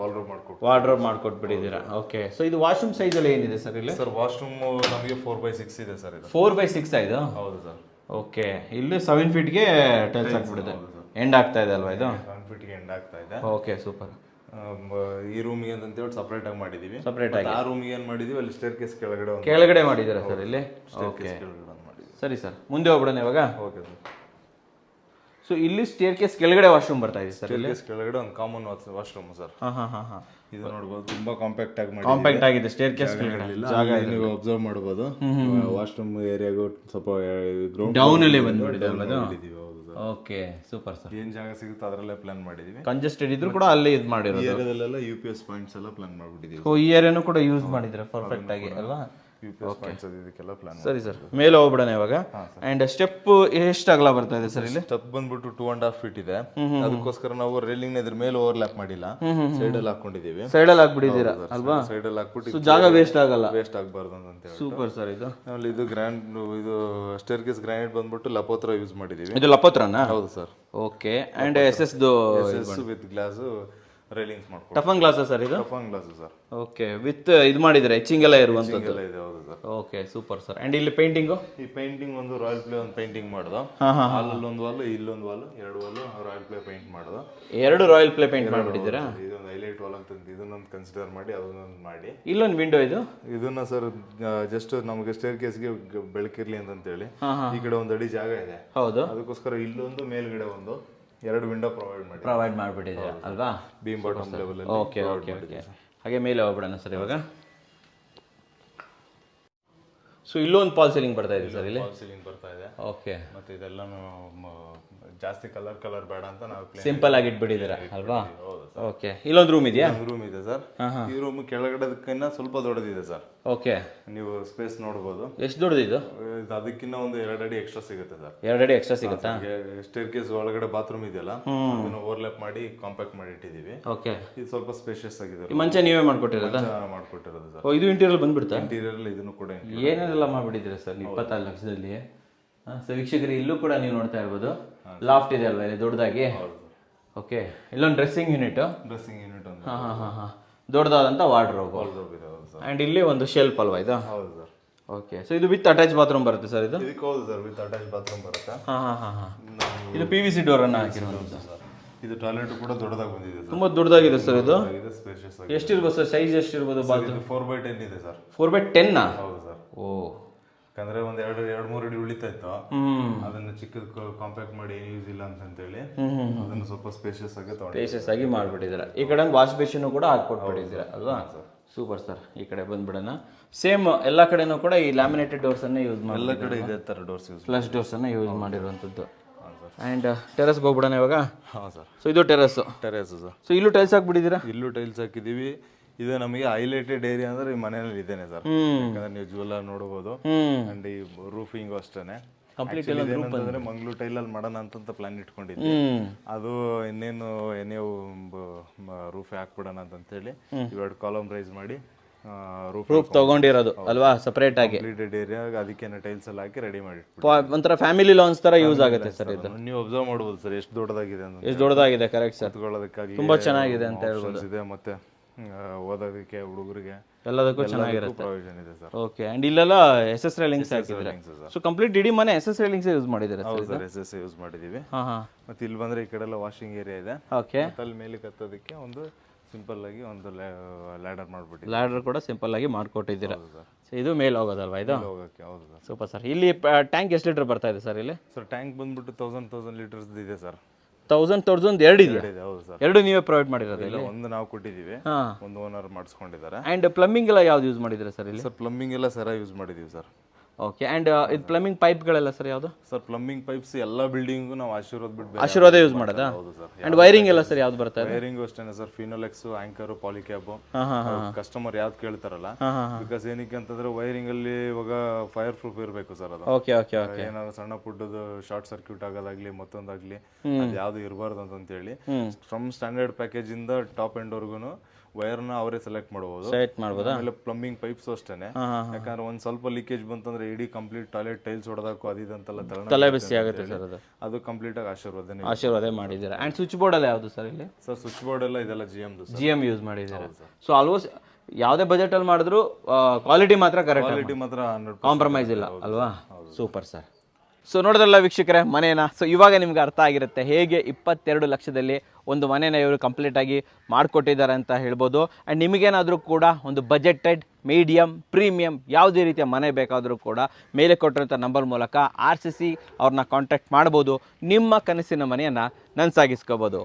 ವಾರ್ಡ್ರೋಬ್ ಮಾಡ್ಕೊಟ್ಬಿಟ್ಟಿದ್ದೀರಾ. ಓಕೆ, ಸೊ ಇದು ವಾಶ್ರೂಮ್ ಸೈಜ್ ಅಲ್ಲಿ ಏನಿದೆ ಸರ್ ಇಲ್ಲಿ? ಸರ್ ವಾಶ್ರೂಮ್ ನಮಗೆ 4x6 ಇದೆ ಸರ್. ಇದು 4x6 ಇದು? ಹೌದು ಸರ್. ಓಕೆ, ಇಲ್ಲಿ 7 ಫೀಟ್ಗೆ ಟೈಲ್ಸ್ ಹಾಕ್ಬಿಟ್ಟಿದೆ. ಎಂಡ್ ಆಗ್ತಾ ಇದೆ ಅಲ್ವಾ ಇದು? 7 ಫೀಟ್ಗೆ ಎಂಡ್ ಆಗ್ತಾ ಇದೆ. Okay super. ಈ ರೂಮ್ಗೆ ಅಂತ ಹೇಳಿ ಸಪರೇಟ್ ಆಗಿ ಮಾಡಿದೀವಿ. ಸಪರೇಟ್ ಆಗಿ ಆ ರೂಮ್ಗೆ ಏನು ಮಾಡಿದೀವಿ, ಅಲ್ಲಿ ಸ್ಟೇರ್ ಕೇಸ್ ಕೆಳಗಡೆ ಮಾಡಿದ್ದೀರಾ ಸರ್ ಇಲ್ಲಿ? ಓಕೆ ಸರಿ ಸರ್, ಮುಂದೆ ಹೋಗ್ಬಿಡೋಣ ಇವಾಗ. Okay sir. ಸೊ ಇಲ್ಲಿ ಸ್ಟೇರ್ ಕೇಸ್ ಕೆಳಗಡೆ ವಾಶ್ರೂಮ್ ಬರ್ತಾ ಇದೆ ಸರ್. ಇಲ್ಲಿ ಕೆಳಗಡೆ ಒಂದು ಕಾಮನ್ ವಾಶ್ರೂಮ್ ಸರ್. ಇದು ನೋಡಬಹುದು, ತುಂಬಾ ಕಾಂಪ್ಯಾಕ್ಟ್ ಆಗಿದೆ ಸ್ಟೇರ್ ಕೇಸ್ ಕೆಳಗಡೆ ಜಾಗ. ನೀವು ಅಬ್ಸರ್ವ್ ಮಾಡಬಹುದು, ವಾಶ್ರೂಮ್ ಏರಿಯಾಗೂ ಸ್ವಲ್ಪ ಡೌನ್ ಅಲ್ಲಿ ಬಂದ್ಬಿಟ್ಟಿದೆ ಅಲ್ವಾ? Okay super sir. ಏನ್ ಜಾಗ ಸಿಗುತ್ತೆ ಅದರಲ್ಲೇ ಪ್ಲಾನ್ ಮಾಡಿದೀವಿ. ಕಂಜೆಸ್ಟೆಡ್ ಇದ್ರು ಕೂಡ ಅಲ್ಲಿ ಇದು ಮಾಡಿರೋದು. ಈ ಏರಿಯಾದಲ್ಲೆಲ್ಲ UPS ಪಾಯಿಂಟ್ಸ್ ಎಲ್ಲ ಪ್ಲಾನ್ ಮಾಡ್ಬಿಟ್ಟಿದೀವಿ. ಓ, ಈ ಏರಿಯಾನು ಕೂಡ ಯೂಸ್ ಮಾಡಿದ್ರೆ ಪರ್ಫೆಕ್ಟ್ ಆಗಿ ಅಲ್ವಾ? UPS ಪಾಯಿಂಟ್ಸ್ ಇದಕ್ಕೆಲ್ಲ ಪ್ಲಾನ್. ಸರಿ ಸರ್, ಮೇಲೆ ಹೋಗ್ಬಿಡೋಣ ಇವಾಗ. ಅಂಡ್ ಸ್ಟೆಪ್ ಎಷ್ಟು ಅಗಲ ಬರ್ತಾ ಇದೆ ಸರ್ ಇಲ್ಲಿ? ಸ್ಟೆಪ್ ಬಂದ್ಬಿಟ್ಟು 2.5 ಫೀಟ್ ಇದೆ. ಅದಕ್ಕೋಸ್ಕರ ನಾವು ರೈಲಿಂಗ್ ಇದ್ರ ಮೇಲೆ ಓವರ್ಲ್ಯಾಪ್ ಮಾಡಿಲ್ಲ, ಸೈಡ್ ಅಲ್ಲಿ ಹಾಕೊಂಡಿದೀವಿ. ಸೈಡ್ ಅಲ್ಲಿ ಹಾಕ್ಬಿಟ್ಟಿದ್ದೀರಾ ಅಲ್ವಾ? ಸೈಡ್ ಅಲ್ಲಿ ಹಾಕ್ಬಿಟ್ಟು ಜಾಗ ವೇಸ್ಟ್ ಆಗಬಾರ್ದು ಅಂತ ಹೇಳಿ. Super sir. ಇದು ಆಮೇಲೆ ಇದು ಸ್ಟೇರ್ ಕೇಸ್ ಗ್ರಾನೈಟ್ ಬಂದ್ಬಿಟ್ಟು ಲಪೋತ್ರ ಯೂಸ್ ಮಾಡಿದೀವಿ. ಇದು ಲಪೋತ್ರನಾ? ಹೌದು ಸರ್. Okay, and SS with glass railings ಮಾಡ್ಕೊಂಡು. ಟಫನ್ ಗ್ಲಾಸ್ ಸರ್ ಇದು? Toughen glass sir. Okay, with ಇದು ಮಾಡಿದ್ರೆ ಎಚಿಂಗ್ ಎಲ್ಲ ಇರುವಂತದ್ದು. ಹೌದು ಸರ್. Okay super sir. ಅಂಡ್ ಇಲ್ಲಿ ಪೇಂಟಿಂಗ್? ಈ ಪೇಂಟಿಂಗ್ ಒಂದು ರಾಯಲ್ ಪ್ಲೇ ಒಂದು ಪೇಂಟಿಂಗ್ ಮಾಡ್ದು. ಅಲ್ಲೊಂದು ವಾಲ್, ಇಲ್ಲೊಂದು wall, 2 wall royal play paint ಮಾಡ್ದು. 2 ರಾಯಲ್ ಪ್ಲೇ ಪೇಂಟ್ ಮಾಡ್ಬಿಟ್ಟಿದ್ದೀರಾ? ಇದೊಂದು ಹೈಲೈಟ್ ವಾಲ್ ಅಂತ ಇದನ್ನೊಂದು ಕನ್ಸಿಡರ್ ಮಾಡಿ ಅದನ್ನೊಂದು ಮಾಡಿ. ಇಲ್ಲೊಂದು ವಿಂಡೋ ಇದನ್ನ ಸರ್ ಜಸ್ಟ್ ನಮಗೆ ಸ್ಟೇರ್ ಕೇಸ್ಗೆ ಬೆಳಕಿರ್ಲಿ ಅಂತ ಹೇಳಿ ಈ ಕಡೆ ಒಂದು ಅಡಿ ಜಾಗ ಇದೆ. ಹೌದು, ಅದಕ್ಕೋಸ್ಕರ ಇಲ್ಲೊಂದು ಮೇಲ್ಗಡೆ ಒಂದು 2 ವಿಂಡೋ ಪ್ರೊವೈಡ್ ಮಾಡಿಬಿಟ್ಟಿದ್ದೀರಾ ಅಲ್ವಾ? ಬೀಮ್ ಬಾಟಮ್ ಲೆವೆಲ್ ಅಲ್ಲಿ. Okay okay okay. ಹಾಗೆ ಮೇಲೆ ಹೋಗ್ಬಿಡೋಣ ಸರ್ ಇವಾಗ. ಸೊ ಇಲ್ಲೊಂದು ಫಾಲ್ ಸೀಲಿಂಗ್ ಬರ್ತಾ ಇದೆ ಸರ್ ಇಲ್ಲಿ? ಫಾಲ್ ಸೀಲಿಂಗ್ ಬರ್ತಾ ಇದೆ. ಓಕೆ, ಮತ್ತೆ ಇದೆಲ್ಲಾನು ಜಾಸ್ತಿ ಕಲರ್ ಬೇಡ ಅಂತ ನಾವು ಸಿಂಪಲ್ ಆಗಿ ಇಟ್ಬಿಟ್ಟಿದ್ದೀರಾ ಅಲ್ವಾ? ಓಕೆ, ಇಲ್ಲೊಂದು ರೂಮ್ ಇದೆಯಾ? ರೂಮ್ ಇದೆ ಸರ್. ಈ ರೂಮ್ ಕೆಳಗಡೆದಕ್ಕಿಂತ ಸ್ವಲ್ಪ ದೊಡ್ಡದಿದೆ ಸರ್. ಓಕೆ, ನೀವು ಸ್ಪೇಸ್ ನೋಡಬಹುದು. ಎಷ್ಟು ದೊಡ್ಡದಿದು? ಅದಕ್ಕಿಂತ ಒಂದು 2 ಅಡಿ ಎಕ್ಸ್ಟ್ರಾ ಸಿಗುತ್ತೆ ಸರ್. 2 ಅಡಿ ಎಕ್ಸ್ಟ್ರಾ ಸಿಗುತ್ತಾ? ಸ್ಟೇರ್ ಕೇಸ್ ಒಳಗಡೆ ಬಾತ್ರೂಮ್ ಇದೆಯಲ್ಲ, ಅದನ್ನ ಓವರ್ಲ್ಯಾಪ್ ಮಾಡಿ ಕಾಂಪ್ಯಾಕ್ಟ್ ಮಾಡಿ ಇಟ್ಟಿದ್ದೀವಿ. ಓಕೆ, ಇದು ಸ್ವಲ್ಪ ಸ್ಪೇಷಿಯಸ್ ಆಗಿದೆ. ಈ ಮಂಚ ನೀವೇ ಮಾಡ್ಕೊಟ್ಟಿರೋದಾ? ಮಾಡ್ಕೊಟ್ಟಿರೋದು ಸರ್. ಓ, ಇದು ಇಂಟೀರಿಯರ್ ಬಂದ್ಬಿಡ್ತಾ? ಇಂಟೀರಿಯರ್ ಅಲ್ಲಿ ಇದನ್ನು ಕೂಡ ಏನೆಲ್ಲ ಮಾಡ್ಬಿಟ್ಟಿದ್ದೀರಾ ಸರ್ 24 ಲಕ್ಷದಲ್ಲಿ? ಸೊ ವೀಕ್ಷಕರು, ಇಲ್ಲೂ ಕೂಡ ನೀವು ನೋಡ್ತಾ ಇರ್ಬೋದು, ಲಾಫ್ಟ್ ಇದೆ ಅಲ್ವಾ ಇಲ್ಲಿ ದೊಡ್ಡದಾಗಿ? ಓಕೆ, ಇಲ್ಲೊಂದು ಡ್ರೆಸ್ಸಿಂಗ್ ಯೂನಿಟ್ ಒಂದು ದೊಡ್ಡದಾದಂಥ ವಾರ್ಡ್ರೋಬ್ ಇದೆ. ಅಂಡ್ ಇಲ್ಲಿ ಒಂದು ಶೆಲ್ಫ್ ಅಲ್ವಾ ಇದು? ಹೌದು ಸರ್. ಓಕೆ, ಸೊ ಇದು ವಿತ್ ಅಟ್ಯಾಚ್ ಬಾತ್ರೂಮ್ ಬರುತ್ತೆ ಸರ್ ಇದು? ಇದಕ್ಕೆ ಹೌದು ಸರ್, ವಿತ್ ಅಟ್ಯಾಚ್ ಬಾತ್ರೂಮ್ ಬರುತ್ತೆ. ಇದು PVC ಡೋರ್ ಅನ್ನು ಹಾಕಿರುವಂಥದ್ದು. ಇದು ಟಾಯ್ಲೆಟ್ ಕೂಡ ದೊಡ್ಡದಾಗಿ ಬಂದಿದೆ ಸರ್. ತುಂಬ ದೊಡ್ಡದಾಗಿದೆ ಸರ್ ಇದು. ಸ್ಪೇಷಿಯಸ್ ಆಗಿ. ಎಷ್ಟಿರ್ಬೋದು ಸರ್ ಸೈಜ್ ಎಷ್ಟಿರ್ಬೋದು ಬಾತ್ರೂಮ್? ಇದು 4x10 ಇದೆ ಸರ್. 4x10? ಹೌದು ಸರ್. ಓ, ಯಾಕಂದ್ರೆ ಒಂದ್ 2-3 ಅಡಿ ಉಳಿತಾ ಇತ್ತು, ಅದನ್ನ ಚಿಕ್ಕದ ಕಾಂಪ್ಯಾಕ್ಟ್ ಮಾಡಿ ಏನು ಯೂಸ್ ಇಲ್ಲ ಅಂತೇಳಿ ಅದನ್ನ ಸ್ವಲ್ಪ ಸ್ಪೇಷಿಯಸ್ ಆಗಿ ತಗೊಂಡು ಸ್ಪೇಷಿಯಸ್ ಆಗಿ ಮಾಡಿಬಿಟ್ಟಿದ್ದೀರಾ. ಈ ಕಡೆ ಒಂದು ವಾಶ್ ಬೇಸಿನ್ ಕೂಡ ಹಾಕ್ಕೊಟ್ಬಿಟ್ಟಿದ್ದೀರಾ ಅಲ್ವಾ? Super sir. ಈ ಕಡೆ ಬಂದ್ಬಿಡೋಣ. ಸೇಮ್ ಎಲ್ಲ ಕಡೆನೂ ಕೂಡ ಈ ಲ್ಯಾಮಿನೇಟೆಡ್ ಡೋರ್ಸ್ ಅನ್ನೇ ಯೂಸ್ ಮಾಡಿ, ಎಲ್ಲ ಕಡೆ ಇದೆ ತರ ಡೋರ್ಸ್ ಯೂಸ್, ಫ್ಲಶ್ ಡೋರ್ಸ್ ಅನ್ನ ಯೂಸ್ ಮಾಡಿರುವಂಥದ್ದು. ಆ್ಯಂಡ್ ಟೆರೆಸ್ಗೆ ಹೋಗ್ಬಿಡೋಣ ಇವಾಗ. ಹಾಂ ಸರ್. ಸೊ ಇದು ಟೆರೆಸ್ಸು. Terrace sir. ಸೊ ಇಲ್ಲೂ ಟೈಲ್ಸ್ ಹಾಕ್ಬಿಟ್ಟಿದ್ದೀರಾ? ಇಲ್ಲೂ ಟೈಲ್ಸ್ ಹಾಕಿದೀವಿ. ಇದು ನಮಗೆ ಹೈಲೈಟೆಡ್ ಏರಿಯಾ ಅಂದ್ರೆ ಈ ಮನೆಯಲ್ಲಿ ಇದೇನೆ ಸರ್. ಯಾಕಂದ್ರೆ ನೀವು ಜುವೆಲ್ಲ ನೋಡಬಹುದು. ಅಂಡ್ ಈ ರೂಫಿಂಗ್ ಅಷ್ಟೇನೆ ಕಂಪ್ಲೀಟ್ ಏನಂತಂದ್ರೆ ಮಂಗ್ಳೂರ್ ಟೈಲ್ ಅಲ್ಲಿ ಮಾಡೋಣ ಅಂತ ಪ್ಲಾನ್ ಇಟ್ಕೊಂಡಿದ್ವಿ. ಅದು ಇನ್ನೇನು ನೀವು ರೂಫ್ ಹಾಕ್ಬಿಡೋಣ ಅಂತ ಹೇಳಿ ಇವೆರಡು ಕಾಲಮ್ ರೈಸ್ ಮಾಡಿ ರೂಫ್ ತಗೊಂಡಿರೋದು ಅಲ್ವಾ ಸಪರೇಟ್ ಆಗಿ ಕಂಪ್ಲೀಟೆಡ್ ಏರಿಯಾ. ಅದಕ್ಕೆ ಟೈಲ್ಸ್ ಎಲ್ಲ ಹಾಕಿ ರೆಡಿ ಮಾಡಿ ಒಂಥರ ಫ್ಯಾಮಿಲಿ ಲಾನ್ಸ್ ತರ ಯೂಸ್ ಆಗುತ್ತೆ ಸರ್ ಇದು. ನೀವು ಅಬ್ಸರ್ವ್ ಮಾಡಬಹುದು ಸರ್ ಎಷ್ಟು ದೊಡ್ಡದಾಗಿದೆ ಅಂತ. ಎಷ್ಟು ದೊಡ್ಡದಾಗಿದೆ, ಕರೆಕ್ಟ್ ಸರ್. ಕೂತ್ಕೊಳ್ಳೋದಕ್ಕಾಗಿ ತುಂಬಾ ಚೆನ್ನಾಗಿದೆ ಅಂತ ಹೇಳ್ಬೋದು. ಇದೆ ಮತ್ತೆ ಓದೋದಕ್ಕೆ ಹುಡುಗರಿಗೆ ಎಲ್ಲದಕ್ಕೂ ಚೆನ್ನಾಗಿರುತ್ತೆ. ಪ್ರಾವಿಷನ್ ಇದೆ ಸರ್. ಓಕೆ. ಅಂಡ್ ಇಲ್ಲೆಲ್ಲ SS ರೈಲಿಂಗ್ಸ್ ಹಾಕಿದ್ರೆ, ಸೊ ಕಂಪ್ಲೀಟ್ ಇಡೀ ಮನೆ SS ರೈಲಿಂಗ್ಸ್ ಯೂಸ್ ಮಾಡಿದ್ದಾರೆ ಹೌದು ಸರ್. SS ಯೂಸ್ ಮಾಡಿದೀವಿ. ಮತ್ತೆ ಇಲ್ಲಿ ಬಂದ್ರೆ ಈ ಕಡೆ ಎಲ್ಲ ವಾಷಿಂಗ್ ಏರಿಯಾ ಇದೆ. ಓಕೆ. ಅಲ್ಲಿ ಮೇಲೆ ಕತ್ತೋದಕ್ಕೆ ಒಂದು ಸಿಂಪಲ್ ಆಗಿ ಒಂದು ಲ್ಯಾಡರ್ ಮಾಡ್ಬಿಟ್ಟಿದ್ದೀವಿ. ಲ್ಯಾಡರ್ ಕೂಡ ಸಿಂಪಲ್ ಆಗಿ ಮಾಡ್ಕೊಟ್ಟಿದ್ದೀರಾ. ಸೊ ಇದು ಮೇಲೆ ಹೋಗೋದಲ್ವಾ ಇದು? ಹೋಗಕ್ಕೆ. ಹೌದು ಸರ್. Super sir. ಇಲ್ಲಿ ಟ್ಯಾಂಕ್ ಎಷ್ಟು ಲೀಟರ್ ಬರ್ತಾ ಇದೆ ಸರ್ ಇಲ್ಲಿ? ಸರ್ ಟ್ಯಾಂಕ್ ಬಂದ್ಬಿಟ್ಟು 1000 ಲೀಟರ್ಸ್ ಇದೆ ಸರ್. 1000 ಎರಡು ಇದೆ? ಹೌದು ಸರ್. ಎರಡು ನೀವೇ ಪ್ರೊವೈಡ್ ಮಾಡಿರೋದು ಇಲ್ಲಿ? ಒಂದು ನಾವು ಕೊಟ್ಟಿದ್ದೀವಿ, ಒಂದು ಓನರ್ ಮಾಡಿಸ್ಕೊಂಡಿದ್ದಾರೆ. ಅಂಡ್ ಪ್ಲಂಬಿಂಗ್ ಎಲ್ಲ ಯಾವ್ದು ಯೂಸ್ ಮಾಡಿದ್ರೆ ಸರ್ ಇಲ್ಲಿ? ಸರ್ ಪ್ಲಂಬಿಂಗ್ ಎಲ್ಲ ಸರ ಯೂಸ್ ಮಾಡಿದೀವಿ ಸರ್. ಓಕೆ. ಅಂಡ್ ಇದು ಪ್ಲಂಬಿಂಗ್ ಪೈಪ್ಗಳೆಲ್ಲ ಸರ್ ಯಾವುದು? ಸರ್ ಪ್ಲಂಬಿಂಗ್ ಪೈಪ್ಸ್ ಎಲ್ಲ ಬಿಲ್ಡಿಂಗು ನಾವು ಆಶೀರ್ವಾದ್ ಬಿಟ್ಟು ಆಶೀರ್ವಾದ ಯೂಸ್ ಮಾಡೋದಾ? ಹೌದು ಸರ್. ಅಂಡ್ ವೈರಿಂಗ್ ಎಲ್ಲ ಸರ್ ಯಾವ್ದು ಬರ್ತಾ ಇದೆ? ವೈರಿಂಗ್ ಅಷ್ಟೇನೆ sir. Finolex, anchor, Polycab. Customer ಯಾವ್ದು ಕೇಳ್ತಾರಲ್ಲ, ಬಿಕಾಸ್ ಏನಕ್ಕೆ ಅಂತಂದ್ರೆ ವೈರಿಂಗ್ ಅಲ್ಲಿ ಇವಾಗ ಫೈರ್ ಪ್ರೂಫ್ ಇರಬೇಕು ಸರ್. ಅದು ಓಕೆ ಓಕೆ ಓಕೆ. ಏನಾದ್ರು ಸಣ್ಣ ಪುಟ್ಟದು ಶಾರ್ಟ್ ಸರ್ಕ್ಯೂಟ್ ಆಗೋದಾಗ್ಲಿ ಮತ್ತೊಂದಾಗ್ಲಿ ಅದು ಯಾವ್ದು ಇರಬಾರ್ದು ಅಂತ ಹೇಳಿ ಫ್ರಮ್ ಸ್ಟ್ಯಾಂಡರ್ಡ್ ಪ್ಯಾಕೇಜ್ ಇಂದ ಟಾಪ್ ಎಂಡ್ ವರ್ಗುನು ವೈರ್ನ ಅವರೇ ಸೆಲೆಕ್ಟ್ ಮಾಡಬಹುದು. ಆಮೇಲೆ ಪ್ಲಂಬಿಂಗ್ ಪೈಪ್ಸ್ ಅಷ್ಟೇನೆ. ಯಾಕಂದ್ರೆ ಒಂದ್ ಸ್ವಲ್ಪ ಲೀಕೇಜ್ ಬಂತಂದ್ರೆ ಇಡೀ ಕಂಪ್ಲೀಟ್ ಟಾಯ್ಲೆಟ್ ಟೈಲ್ಸ್ ಹೊಡೆದಾಕು ಅದಿದಂತೆಲ್ಲ ತಲೆ ಬಿಸಿ ಆಗುತ್ತೆ ಸರ್. ಅದು ಕಂಪ್ಲೀಟ್ ಆಗಿ ಆಶೀರ್ವಾದ ಮಾಡಿದ್ದೀರಾ. ಅಂಡ್ ಸ್ವಿಚ್ ಬೋರ್ಡ್ ಎಲ್ಲ ಯಾವುದು ಸರ್ ಇಲ್ಲಿ? ಸರ್ ಸ್ವಿಚ್ ಬೋರ್ಡ್ ಎಲ್ಲ ಇದೆಲ್ಲ GM ಯೂಸ್ ಮಾಡಿದ್ದೀರಾ. ಸೊ ಆಲ್ಮೋಸ್ಟ್ ಯಾವುದೇ ಬಜೆಟ್ ಅಲ್ಲಿ ಮಾಡಿದ್ರು ಕ್ವಾಲಿಟಿ ಮಾತ್ರ ಕರೆಕ್ಟ್, ಕ್ವಾಲಿಟಿ ಮಾತ್ರ 100% ಕಾಂಪ್ರಮೈಸ್ ಇಲ್ಲ ಅಲ್ವಾ? Super sir. ಸೊ ನೋಡಿದ್ರಲ್ಲ ವೀಕ್ಷಕರೇ ಮನೇನ. ಸೊ ಇವಾಗ ನಿಮ್ಗೆ ಅರ್ಥ ಆಗಿರುತ್ತೆ ಹೇಗೆ 22 ಲಕ್ಷದಲ್ಲಿ ಒಂದು ಮನೇನ ಇವರು ಕಂಪ್ಲೀಟಾಗಿ ಮಾಡಿಕೊಟ್ಟಿದ್ದಾರೆ ಅಂತ ಹೇಳ್ಬೋದು. ಆ್ಯಂಡ್ ನಿಮಗೇನಾದರೂ ಕೂಡ ಒಂದು ಬಜೆಟೆಡ್, ಮೀಡಿಯಮ್, ಪ್ರೀಮಿಯಮ್ ಯಾವುದೇ ರೀತಿಯ ಮನೆ ಬೇಕಾದರೂ ಕೂಡ ಮೇಲೆ ಕೊಟ್ಟಿರೋಂಥ ನಂಬರ್ ಮೂಲಕ RCC ಅವ್ರನ್ನ ಕಾಂಟ್ಯಾಕ್ಟ್ ಮಾಡ್ಬೋದು. ನಿಮ್ಮ ಕನಸಿನ ಮನೆಯನ್ನು ನನಸಾಗಿಸ್ಕೋಬೋದು.